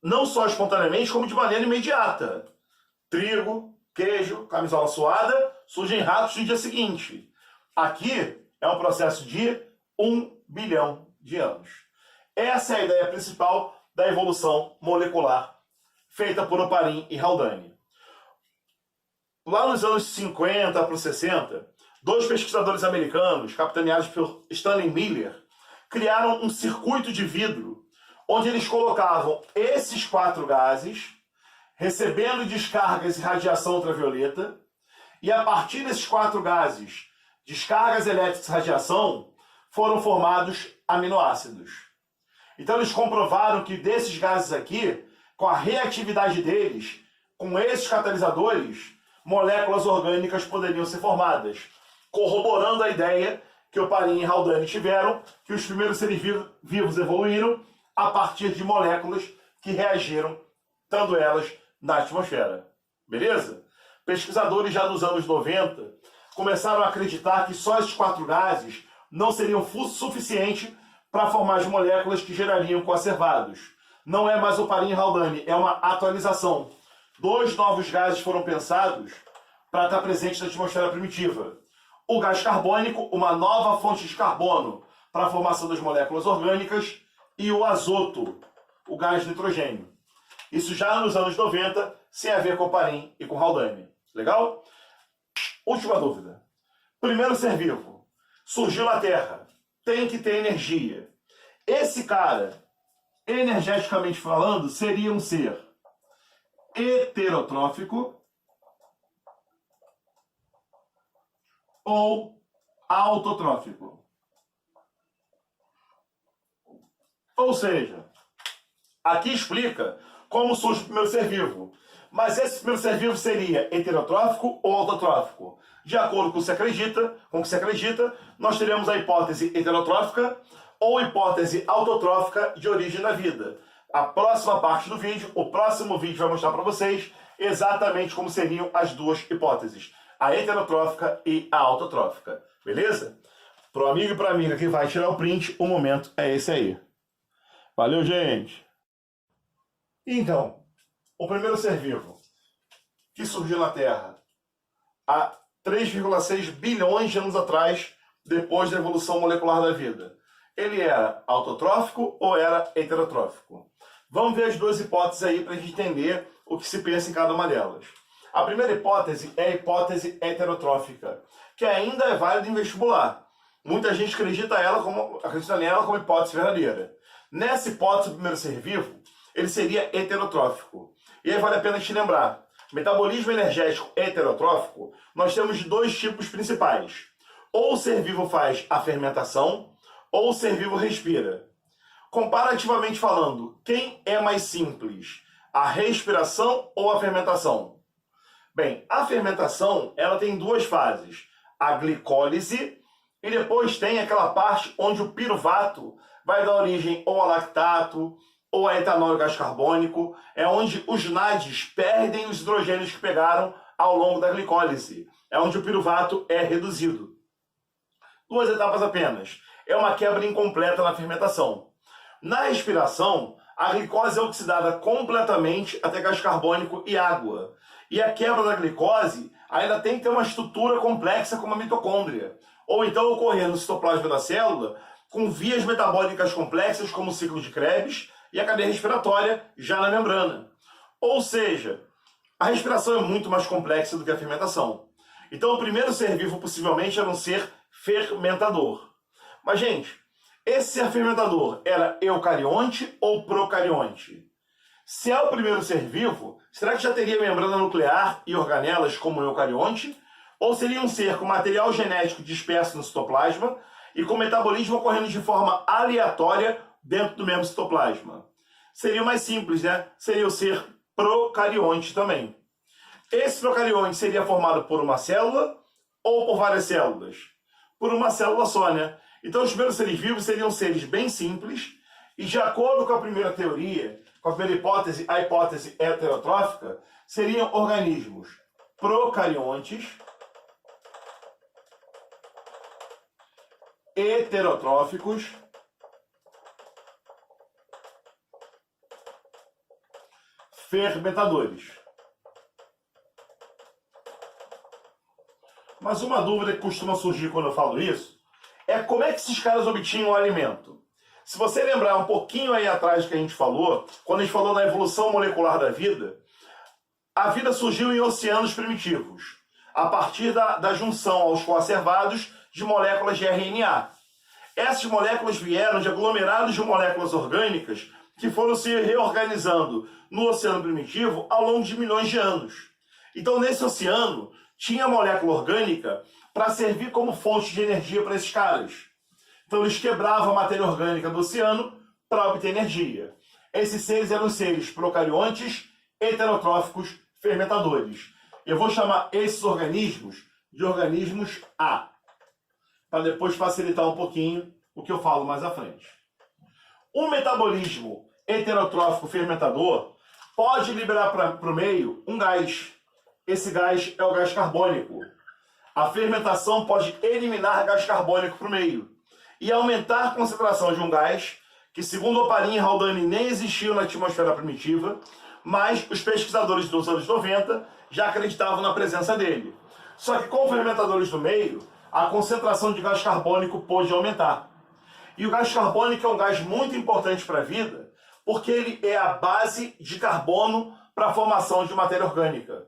não só espontaneamente, como de maneira imediata. Trigo, queijo, camisola suada, surgem ratos no dia seguinte. Aqui é um processo de 1 bilhão de anos. Essa é a ideia principal da evolução molecular feita por Oparin e Haldane. Lá nos anos 50 para os 60, Dois pesquisadores americanos, capitaneados por Stanley Miller, criaram um circuito de vidro onde eles colocavam esses 4 gases recebendo descargas e radiação ultravioleta, e a partir desses 4 gases, descargas elétricas e radiação, foram formados aminoácidos. Então eles comprovaram que desses gases aqui, com a reatividade deles, com esses catalisadores, moléculas orgânicas poderiam ser formadas, corroborando a ideia que o Parin e Haldane tiveram, que os primeiros seres vivos evoluíram a partir de moléculas que reagiram, estando elas na atmosfera. Beleza? Pesquisadores já nos anos 90 começaram a acreditar que só esses 4 gases não seriam suficientes para formar as moléculas que gerariam coacervados. Não é mais o Parin e Haldane, é uma atualização. 2 novos gases foram pensados para estar presentes na atmosfera primitiva. O gás carbônico, uma nova fonte de carbono para a formação das moléculas orgânicas, e o azoto, o gás nitrogênio. Isso já nos anos 90, sem a ver com o Parin e com o Haldane. Legal? Última dúvida. Primeiro ser vivo. Surgiu na Terra. Tem que ter energia. Esse cara, energeticamente falando, seria um ser heterotrófico ou autotrófico. Ou seja, aqui explica como surge o primeiro ser vivo. Mas esse primeiro ser vivo seria heterotrófico ou autotrófico? De acordo com o que se acredita, nós teremos a hipótese heterotrófica ou hipótese autotrófica de origem da vida. A próxima parte do vídeo, o próximo vídeo vai mostrar para vocês exatamente como seriam as duas hipóteses, a heterotrófica e a autotrófica. Beleza? Pro amigo e pra amiga que vai tirar o print, o momento é esse aí. Valeu, gente! Então, o primeiro ser vivo que surgiu na Terra há 3,6 bilhões de anos atrás, depois da evolução molecular da vida. Ele era autotrófico ou era heterotrófico? Vamos ver as duas hipóteses aí para a gente entender o que se pensa em cada uma delas. A primeira hipótese é a hipótese heterotrófica, que ainda é válida em vestibular. Muita gente acredita nela como hipótese verdadeira. Nessa hipótese do primeiro ser vivo, ele seria heterotrófico. E aí vale a pena te lembrar, metabolismo energético heterotrófico, nós temos 2 tipos principais. Ou o ser vivo faz a fermentação, ou o ser vivo respira. Comparativamente falando, quem é mais simples? A respiração ou a fermentação? Bem, a fermentação ela tem 2 fases. A glicólise e depois tem aquela parte onde o piruvato vai dar origem ou a lactato, ou a etanol e gás carbônico, é onde os NADs perdem os hidrogênios que pegaram ao longo da glicólise. É onde o piruvato é reduzido. 2 etapas apenas. É uma quebra incompleta na fermentação. Na respiração, a glicose é oxidada completamente até gás carbônico e água. E a quebra da glicose ainda tem que ter uma estrutura complexa como a mitocôndria. Ou então ocorrer no citoplasma da célula com vias metabólicas complexas como o ciclo de Krebs e a cadeia respiratória já na membrana. Ou seja, a respiração é muito mais complexa do que a fermentação. Então o primeiro ser vivo possivelmente era um ser fermentador. Mas, gente, esse ser fermentador era eucarionte ou procarionte? Se é o primeiro ser vivo, será que já teria membrana nuclear e organelas como o eucarionte? Ou seria um ser com material genético disperso no citoplasma e com metabolismo ocorrendo de forma aleatória dentro do mesmo citoplasma? Seria mais simples, né? Seria o ser procarionte também. Esse procarionte seria formado por uma célula ou por várias células? Por uma célula só, né? Então os primeiros seres vivos seriam seres bem simples e, de acordo com a primeira teoria, com a primeira hipótese, a hipótese heterotrófica, seriam organismos procariontes, heterotróficos, fermentadores. Mas uma dúvida que costuma surgir quando eu falo isso é como é que esses caras obtinham o alimento. Se você lembrar um pouquinho aí atrás do que a gente falou, quando a gente falou da evolução molecular da vida, a vida surgiu em oceanos primitivos. a partir da junção aos coacervados de moléculas de RNA. Essas moléculas vieram de aglomerados de moléculas orgânicas que foram se reorganizando no oceano primitivo ao longo de milhões de anos. Então, nesse oceano, tinha molécula orgânica para servir como fonte de energia para esses caras. Então, eles quebravam a matéria orgânica do oceano para obter energia. Esses seres eram seres procariontes, heterotróficos, fermentadores. Eu vou chamar esses organismos de organismos A, para depois facilitar um pouquinho o que eu falo mais à frente. O metabolismo heterotrófico fermentador pode liberar para o meio um gás. Esse gás é o gás carbônico. A fermentação pode eliminar gás carbônico para o meio e aumentar a concentração de um gás que, segundo Oparin e Haldane, nem existiu na atmosfera primitiva, mas os pesquisadores dos anos 90 já acreditavam na presença dele. Só que com fermentadores no meio, a concentração de gás carbônico pôde aumentar. E o gás carbônico é um gás muito importante para a vida, porque ele é a base de carbono para a formação de matéria orgânica.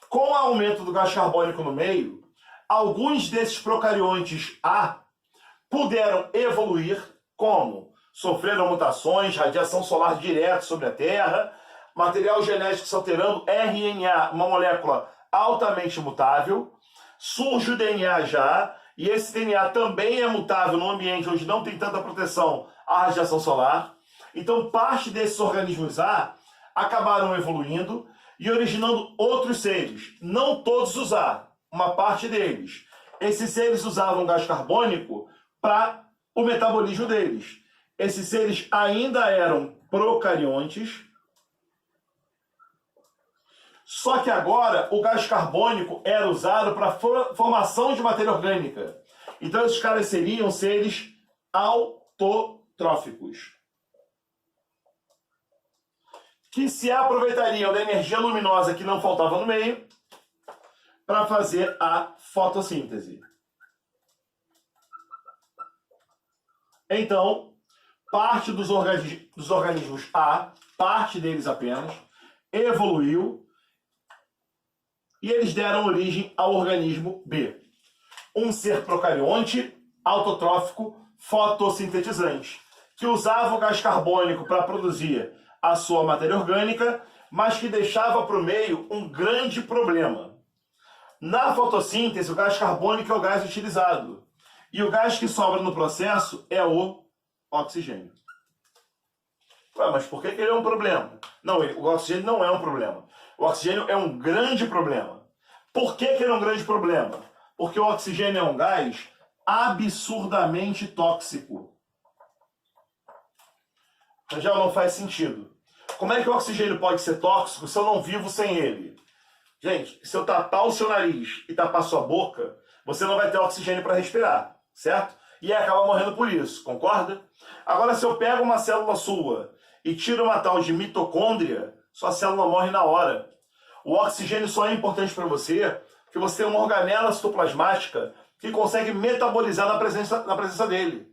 Com o aumento do gás carbônico no meio, alguns desses procariontes A puderam evoluir, como sofreram mutações, radiação solar direta sobre a Terra, material genético se alterando, RNA, uma molécula altamente mutável, surge o DNA já, e esse DNA também é mutável num ambiente onde não tem tanta proteção à radiação solar. Então, parte desses organismos A acabaram evoluindo e originando outros seres. Não todos os A, uma parte deles. Esses seres usavam gás carbônico para o metabolismo deles. Esses seres ainda eram procariontes, só que agora o gás carbônico era usado para a formação de matéria orgânica. Então esses caras seriam seres autotróficos, que se aproveitariam da energia luminosa que não faltava no meio para fazer a fotossíntese. Então, parte dos organismos A, parte deles apenas, evoluiu e eles deram origem ao organismo B. Um ser procarionte, autotrófico, fotossintetizante, que usava o gás carbônico para produzir a sua matéria orgânica, mas que deixava para o meio um grande problema. Na fotossíntese, o gás carbônico é o gás utilizado, e o gás que sobra no processo é o oxigênio. Ué, mas por que ele é um problema? Não, o oxigênio não é um problema. O oxigênio é um grande problema. Por que ele é um grande problema? Porque o oxigênio é um gás absurdamente tóxico. Já não faz sentido. Como é que o oxigênio pode ser tóxico se eu não vivo sem ele? Gente, se eu tapar o seu nariz e tapar sua boca, você não vai ter oxigênio para respirar, certo? E aí acaba morrendo por isso, concorda? Agora, se eu pego uma célula sua e tiro uma tal de mitocôndria, sua célula morre na hora. O oxigênio só é importante para você porque você tem uma organela citoplasmática que consegue metabolizar na presença dele.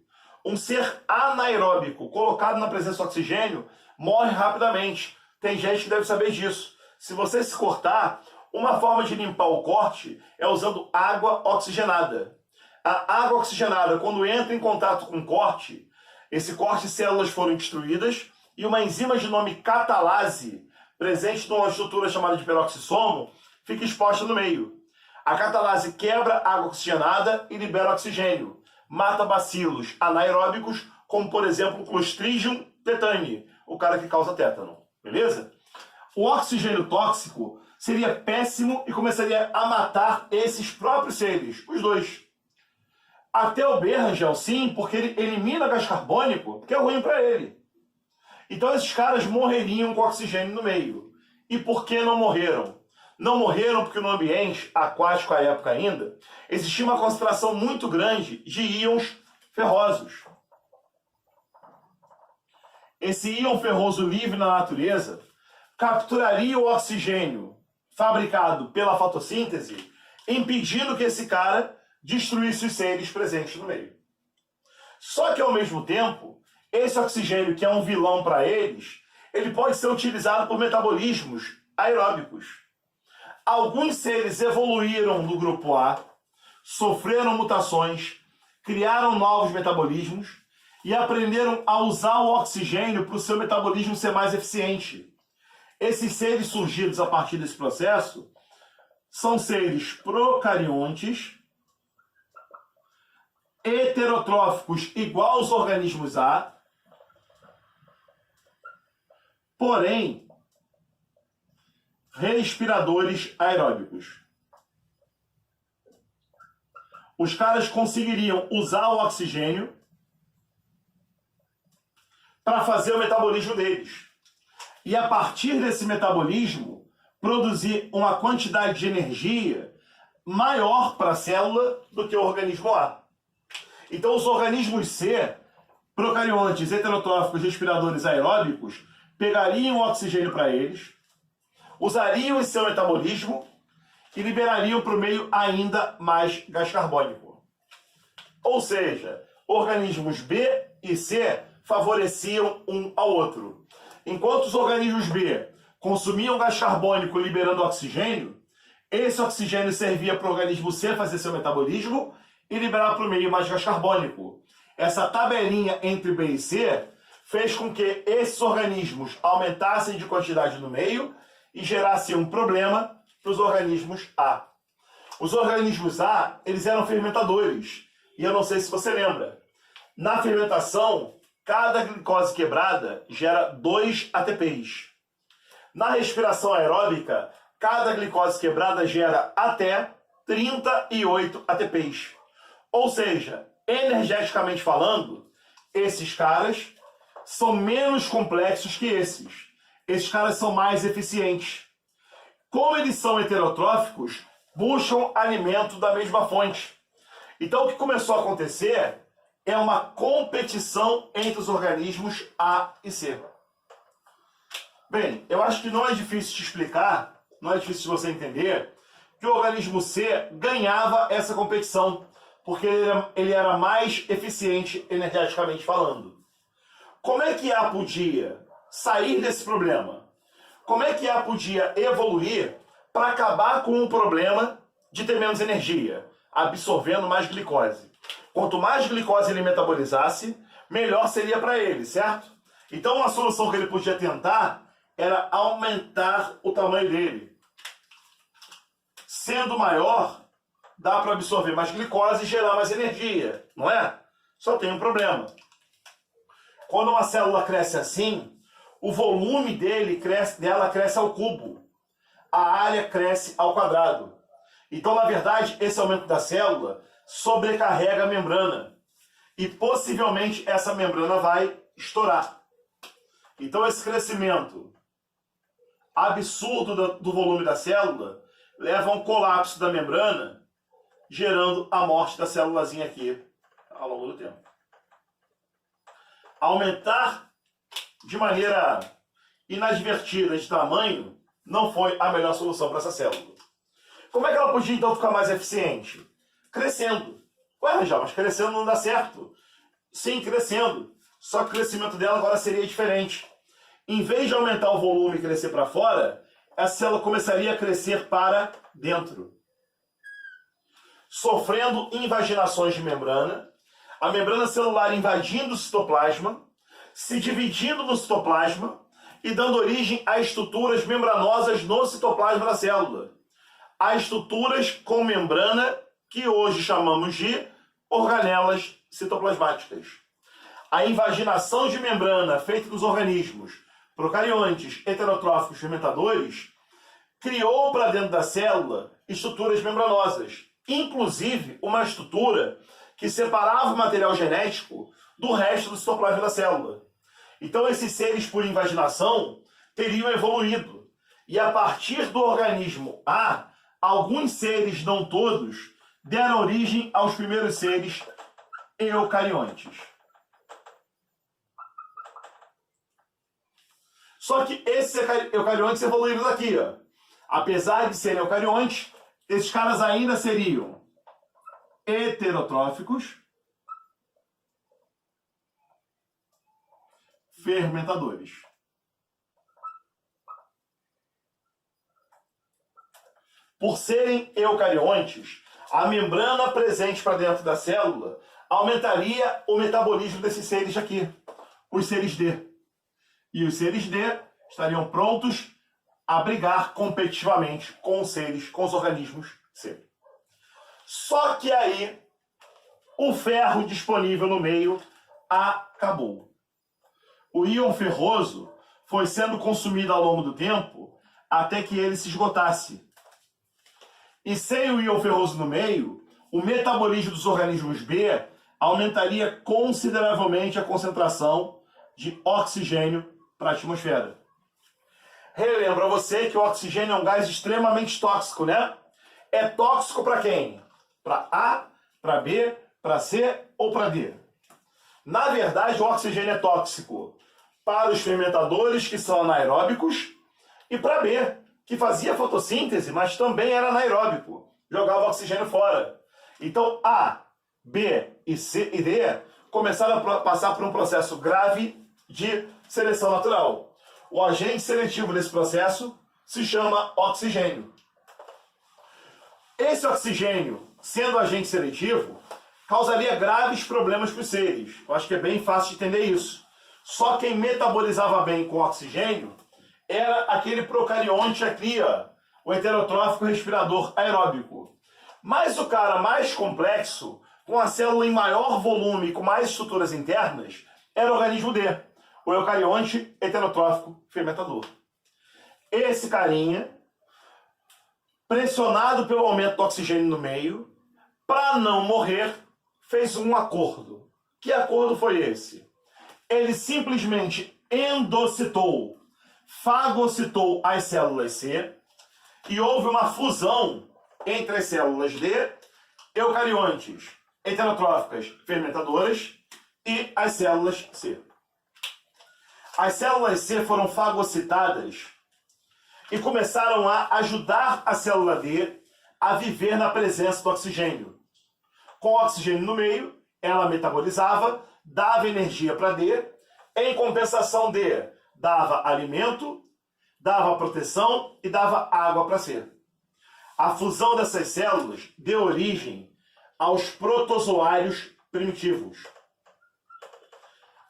Um ser anaeróbico colocado na presença do oxigênio morre rapidamente. Tem gente que deve saber disso. Se você se cortar, uma forma de limpar o corte é usando água oxigenada. A água oxigenada, quando entra em contato com o corte, esse corte de células foram destruídas e uma enzima de nome catalase, presente numa estrutura chamada de peroxissomo, fica exposta no meio. A catalase quebra a água oxigenada e libera oxigênio. Mata bacilos anaeróbicos, como por exemplo o Clostridium tetani, o cara que causa tétano. Beleza? O oxigênio tóxico seria péssimo e começaria a matar esses próprios seres, os dois. Até o Bergel, sim, porque ele elimina gás carbônico, que é ruim para ele. Então esses caras morreriam com oxigênio no meio. E por que não morreram? Não morreram porque no ambiente aquático à época ainda, existia uma concentração muito grande de íons ferrosos. Esse íon ferroso livre na natureza capturaria o oxigênio fabricado pela fotossíntese, impedindo que esse cara destruísse os seres presentes no meio. Só que ao mesmo tempo, esse oxigênio, que é um vilão para eles, ele pode ser utilizado por metabolismos aeróbicos. Alguns seres evoluíram do grupo A, sofreram mutações, criaram novos metabolismos e aprenderam a usar o oxigênio para o seu metabolismo ser mais eficiente. Esses seres surgidos a partir desse processo são seres procariontes, heterotróficos igual aos organismos A, porém respiradores aeróbicos. Os caras conseguiriam usar o oxigênio para fazer o metabolismo deles. E a partir desse metabolismo, produzir uma quantidade de energia maior para a célula do que o organismo A. Então, os organismos C, procariontes, heterotróficos, respiradores aeróbicos, pegariam o oxigênio para eles, usariam esse seu metabolismo e liberariam para o meio ainda mais gás carbônico. Ou seja, organismos B e C favoreciam um ao outro. Enquanto os organismos B consumiam gás carbônico liberando oxigênio, esse oxigênio servia para o organismo C fazer seu metabolismo e liberar para o meio mais gás carbônico. Essa tabelinha entre B e C fez com que esses organismos aumentassem de quantidade no meio e gerassem um problema para os organismos A. Os organismos A, eles eram fermentadores. E eu não sei se você lembra. Na fermentação, cada glicose quebrada gera 2 ATPs. Na respiração aeróbica, cada glicose quebrada gera até 38 ATPs. Ou seja, energeticamente falando, esses caras são menos complexos que esses. Esses caras são mais eficientes. Como eles são heterotróficos, buscam alimento da mesma fonte. Então o que começou a acontecer é uma competição entre os organismos A e C. Bem, eu acho que não é difícil te explicar, não é difícil de você entender, que o organismo C ganhava essa competição, porque ele era mais eficiente energeticamente falando. Como é que A podia sair desse problema? Como é que A podia evoluir para acabar com o problema de ter menos energia, absorvendo mais glicose? Quanto mais glicose ele metabolizasse, melhor seria para ele, certo? Então, uma solução que ele podia tentar era aumentar o tamanho dele. Sendo maior, dá para absorver mais glicose e gerar mais energia, não é? Só tem um problema. Quando uma célula cresce assim, o volume dela cresce ao cubo. A área cresce ao quadrado. Então, na verdade, esse aumento da célula sobrecarrega a membrana. E possivelmente essa membrana vai estourar. Então, esse crescimento absurdo do volume da célula leva a um colapso da membrana, gerando a morte da célulazinha aqui ao longo do tempo. Aumentar de maneira inadvertida de tamanho não foi a melhor solução para essa célula. Como é que ela podia então ficar mais eficiente? Crescendo. Ué, já, mas crescendo não dá certo. Sim, crescendo. Só que o crescimento dela agora seria diferente. Em vez de aumentar o volume e crescer para fora, a célula começaria a crescer para dentro. Sofrendo invaginações de membrana, a membrana celular invadindo o citoplasma, se dividindo no citoplasma e dando origem a estruturas membranosas no citoplasma da célula. Há estruturas com membrana que hoje chamamos de organelas citoplasmáticas. A invaginação de membrana feita dos organismos procariontes, heterotróficos, fermentadores, criou para dentro da célula estruturas membranosas, inclusive uma estrutura que separava o material genético do resto do citoplasma da célula. Então esses seres por invaginação teriam evoluído. E a partir do organismo A, alguns seres, não todos, deram origem aos primeiros seres eucariontes. Só que esses eucariontes evoluíram daqui, ó. Apesar de serem eucariontes, esses caras ainda seriam heterotróficos, fermentadores. por serem eucariontes, a membrana presente para dentro da célula aumentaria o metabolismo desses seres aqui, os seres D. E os seres D estariam prontos a brigar competitivamente com os organismos C. Só que aí o ferro disponível no meio acabou. O íon ferroso foi sendo consumido ao longo do tempo até que ele se esgotasse. E sem o íon ferroso no meio, o metabolismo dos organismos B aumentaria consideravelmente a concentração de oxigênio para a atmosfera. Relembro a você que o oxigênio é um gás extremamente tóxico, né? É tóxico para quem? Para A, para B, para C ou para D? Na verdade, o oxigênio é tóxico para os fermentadores, que são anaeróbicos, e para B, que fazia fotossíntese, mas também era anaeróbico, jogava oxigênio fora. Então, A, B e C e D começaram a passar por um processo grave de seleção natural. O agente seletivo desse processo se chama oxigênio. Esse oxigênio, sendo agente seletivo, causaria graves problemas para os seres. Eu acho que é bem fácil de entender isso. Só quem metabolizava bem com oxigênio era aquele procarionte aqui, ó, o heterotrófico respirador aeróbico. Mas o cara mais complexo, com a célula em maior volume e com mais estruturas internas, era o organismo D, o eucarionte heterotrófico fermentador. Esse carinha, pressionado pelo aumento do oxigênio no meio, para não morrer, fez um acordo. Que acordo foi esse? Ele simplesmente endocitou, fagocitou as células C e houve uma fusão entre as células D, eucariontes heterotróficas fermentadoras, e as células C. As células C foram fagocitadas e começaram a ajudar a célula D a viver na presença do oxigênio. Com o oxigênio no meio, ela metabolizava, dava energia para D, em compensação D, dava alimento, dava proteção e dava água para C. A fusão dessas células deu origem aos protozoários primitivos.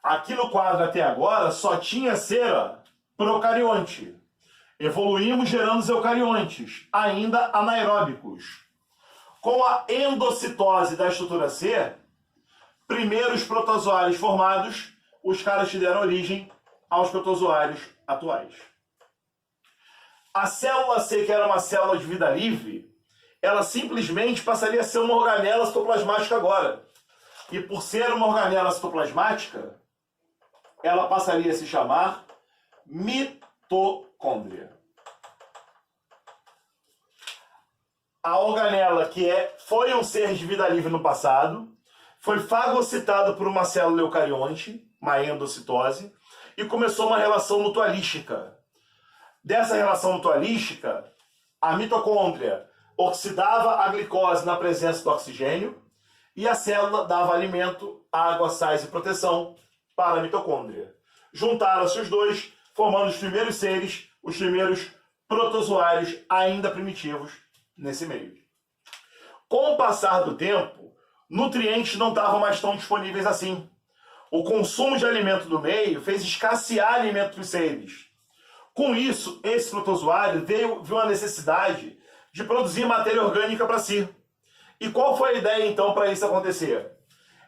Aqui no quadro até agora só tinha cera procarionte. Evoluímos gerando os eucariontes, ainda anaeróbicos. Com a endocitose da estrutura C, primeiros protozoários formados, os caras que deram origem aos protozoários atuais. A célula C, que era uma célula de vida livre, ela simplesmente passaria a ser uma organela citoplasmática agora. E por ser uma organela citoplasmática, ela passaria a se chamar mitocôndria. A organela, que foi um ser de vida livre no passado, foi fagocitada por uma célula eucarionte, uma endocitose, e começou uma relação mutualística. Dessa relação mutualística, a mitocôndria oxidava a glicose na presença do oxigênio e a célula dava alimento, água, sais e proteção para a mitocôndria. Juntaram-se os dois, formando os primeiros seres, os primeiros protozoários ainda primitivos nesse meio. Com o passar do tempo, nutrientes não estavam mais tão disponíveis assim. O consumo de alimento do meio fez escassear alimento para os seres. Com isso, esse protozoário viu a necessidade de produzir matéria orgânica para si. E qual foi a ideia, então, para isso acontecer?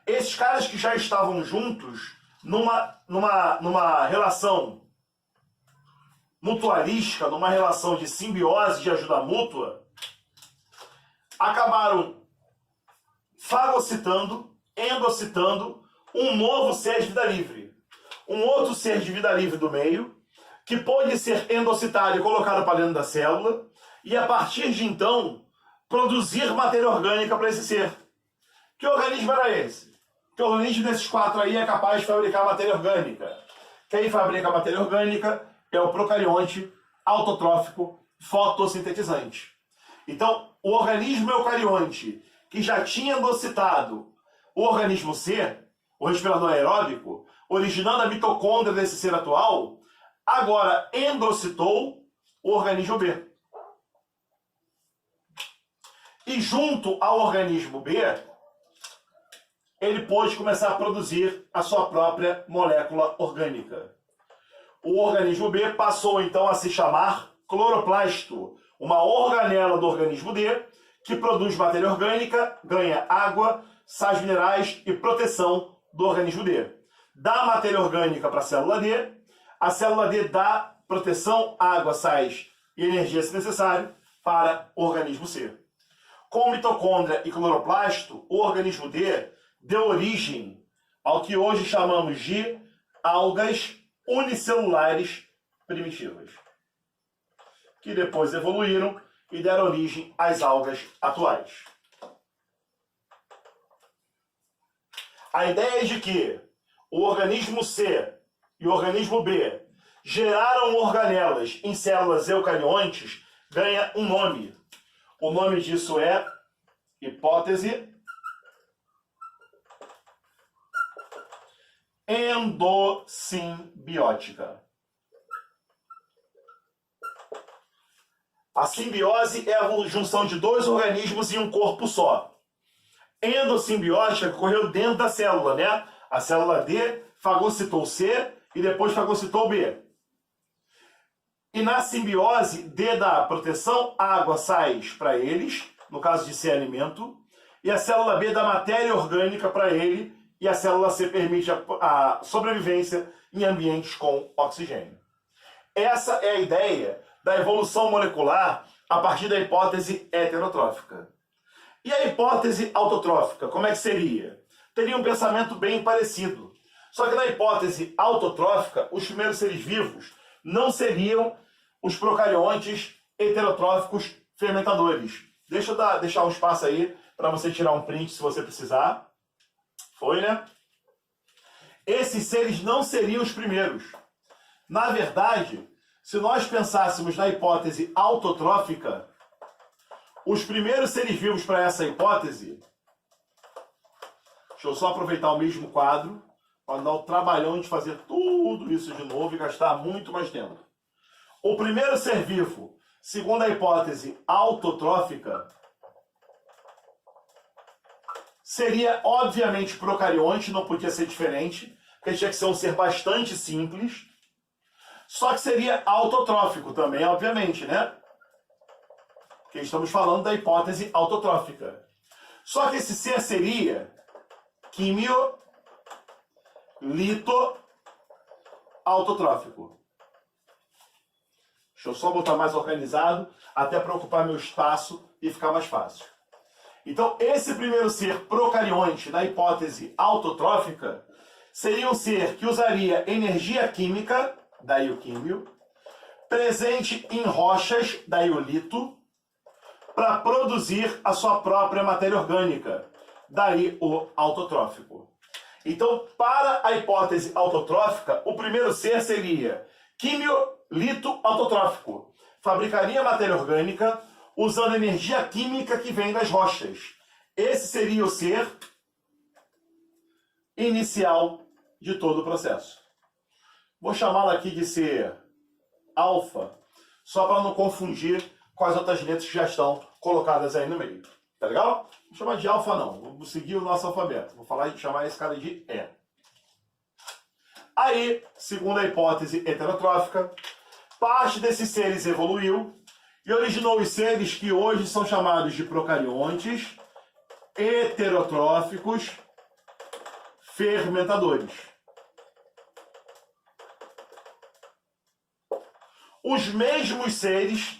Esses caras que já estavam juntos numa relação mutualística, numa relação de simbiose, de ajuda mútua, acabaram fagocitando, endocitando um novo ser de vida livre. Um outro ser de vida livre do meio, que pôde ser endocitado e colocado para dentro da célula, e a partir de então, produzir matéria orgânica para esse ser. Que organismo era esse? Que organismo desses quatro aí é capaz de fabricar matéria orgânica? Quem fabrica matéria orgânica é o procarionte autotrófico fotossintetizante. Então, o organismo eucarionte, que já tinha endocitado o organismo C, o respirador aeróbico, originando a mitocôndria desse ser atual, agora endocitou o organismo B. E junto ao organismo B, ele pôde começar a produzir a sua própria molécula orgânica. O organismo B passou então a se chamar cloroplasto, uma organela do organismo D que produz matéria orgânica, ganha água, sais minerais e proteção do organismo D. Dá matéria orgânica para a célula D, a célula D dá proteção, água, sais e energia se necessário para o organismo C. Com mitocôndria e cloroplasto, o organismo D deu origem ao que hoje chamamos de algas unicelulares primitivas, que depois evoluíram e deram origem às algas atuais. A ideia é de que o organismo C e o organismo B geraram organelas em células eucariontes ganha um nome. O nome disso é hipótese endossimbiótica. A simbiose é a junção de dois organismos em um corpo só. Endossimbiótica ocorreu dentro da célula, né? A célula D fagocitou C e depois fagocitou B. E na simbiose, D dá proteção, água, sais para eles, no caso de C, alimento, e a célula B dá matéria orgânica para ele, e a célula C permite a sobrevivência em ambientes com oxigênio. Essa é a ideia da evolução molecular a partir da hipótese heterotrófica. E a hipótese autotrófica, como é que seria? Teria um pensamento bem parecido. Só que na hipótese autotrófica, os primeiros seres vivos não seriam os procariontes heterotróficos fermentadores. Deixa eu deixar um espaço aí para você tirar um print se você precisar. Foi, né? Esses seres não seriam os primeiros. Na verdade, se nós pensássemos na hipótese autotrófica, os primeiros seres vivos para essa hipótese... Deixa eu só aproveitar o mesmo quadro para dar o trabalhão de fazer tudo isso de novo e gastar muito mais tempo. O primeiro ser vivo, segundo a hipótese autotrófica, seria obviamente procarionte, não podia ser diferente, porque tinha que ser um ser bastante simples, só que seria autotrófico também, obviamente, né? Porque estamos falando da hipótese autotrófica. Só que esse ser seria quimio lito autotrófico. Deixa eu só botar mais organizado, até para ocupar meu espaço e ficar mais fácil. Então, esse primeiro ser procarionte, na hipótese autotrófica, seria um ser que usaria energia química, daí o químio, presente em rochas, daí o lito, para produzir a sua própria matéria orgânica, daí o autotrófico. Então, para a hipótese autotrófica, o primeiro ser seria quimio-lito autotrófico. Fabricaria matéria orgânica usando energia química que vem das rochas. Esse seria o ser inicial de todo o processo. Vou chamá-lo aqui de ser alfa, só para não confundir com as outras letras que já estão colocadas aí no meio. Tá legal? Vou chamar de alfa não, vou seguir o nosso alfabeto. Vou chamar esse cara de E. Aí, segundo a hipótese heterotrófica, parte desses seres evoluiu e originou os seres que hoje são chamados de procariontes heterotróficos fermentadores. Os mesmos seres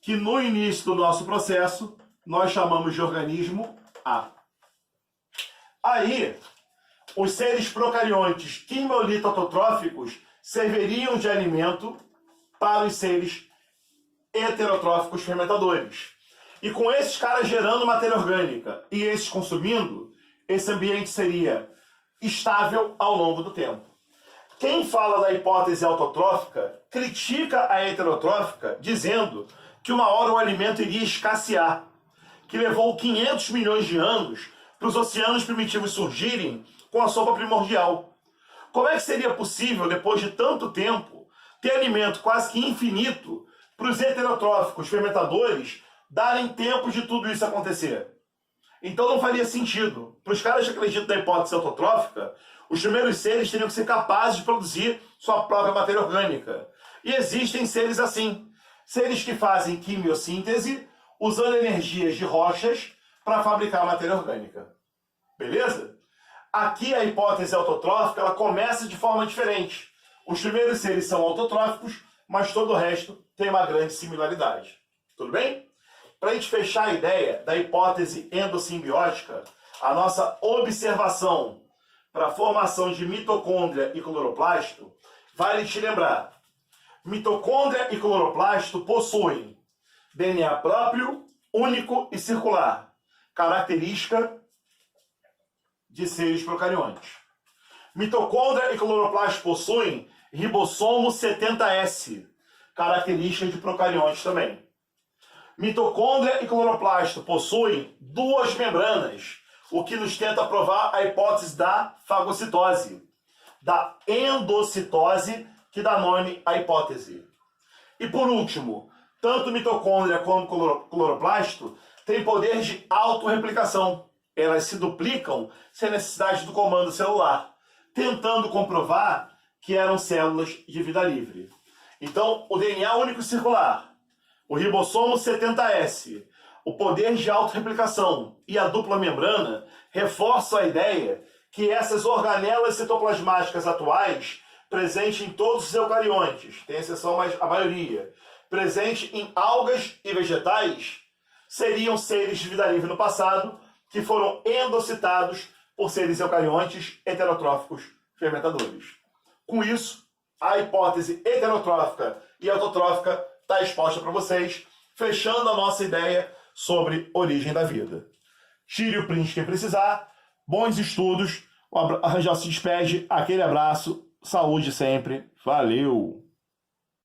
que no início do nosso processo nós chamamos de organismo A. Aí, os seres procariontes quimolito-autotróficos serviriam de alimento para os seres heterotróficos fermentadores. E com esses caras gerando matéria orgânica e esses consumindo, esse ambiente seria estável ao longo do tempo. Quem fala da hipótese autotrófica critica a heterotrófica dizendo que uma hora o alimento iria escassear, que levou 500 milhões de anos para os oceanos primitivos surgirem com a sopa primordial. Como é que seria possível, depois de tanto tempo, ter alimento quase que infinito para os heterotróficos fermentadores darem tempo de tudo isso acontecer. Então não faria sentido. Para os caras que acreditam na hipótese autotrófica, os primeiros seres teriam que ser capazes de produzir sua própria matéria orgânica. E existem seres assim. Seres que fazem quimiossíntese usando energias de rochas para fabricar matéria orgânica. Beleza? Aqui a hipótese autotrófica ela começa de forma diferente. Os primeiros seres são autotróficos, mas todo o resto tem uma grande similaridade. Tudo bem? Para a gente fechar a ideia da hipótese endossimbiótica, a nossa observação para a formação de mitocôndria e cloroplasto, vale te lembrar: mitocôndria e cloroplasto possuem DNA próprio, único e circular, característica de seres procariontes. Mitocôndria e cloroplasto possuem ribossomo 70S, característica de procariontes também. Mitocôndria e cloroplasto possuem duas membranas, o que nos tenta provar a hipótese da fagocitose, da endocitose, que dá nome à hipótese. E por último, tanto mitocôndria como cloroplasto têm poder de autorreplicação. Elas se duplicam sem necessidade do comando celular, tentando comprovar que eram células de vida livre. Então, o DNA único e circular, o ribossomo 70S, o poder de autorreplicação e a dupla membrana reforçam a ideia que essas organelas citoplasmáticas atuais, presentes em todos os eucariontes, tem exceção, mas a maioria, presente em algas e vegetais, seriam seres de vida livre no passado, que foram endocitados por seres eucariontes heterotróficos fermentadores. Com isso, a hipótese heterotrófica e autotrófica está exposta para vocês, fechando a nossa ideia sobre origem da vida. Tire o print quem precisar, bons estudos, o Rangel se despede, aquele abraço, saúde sempre, valeu!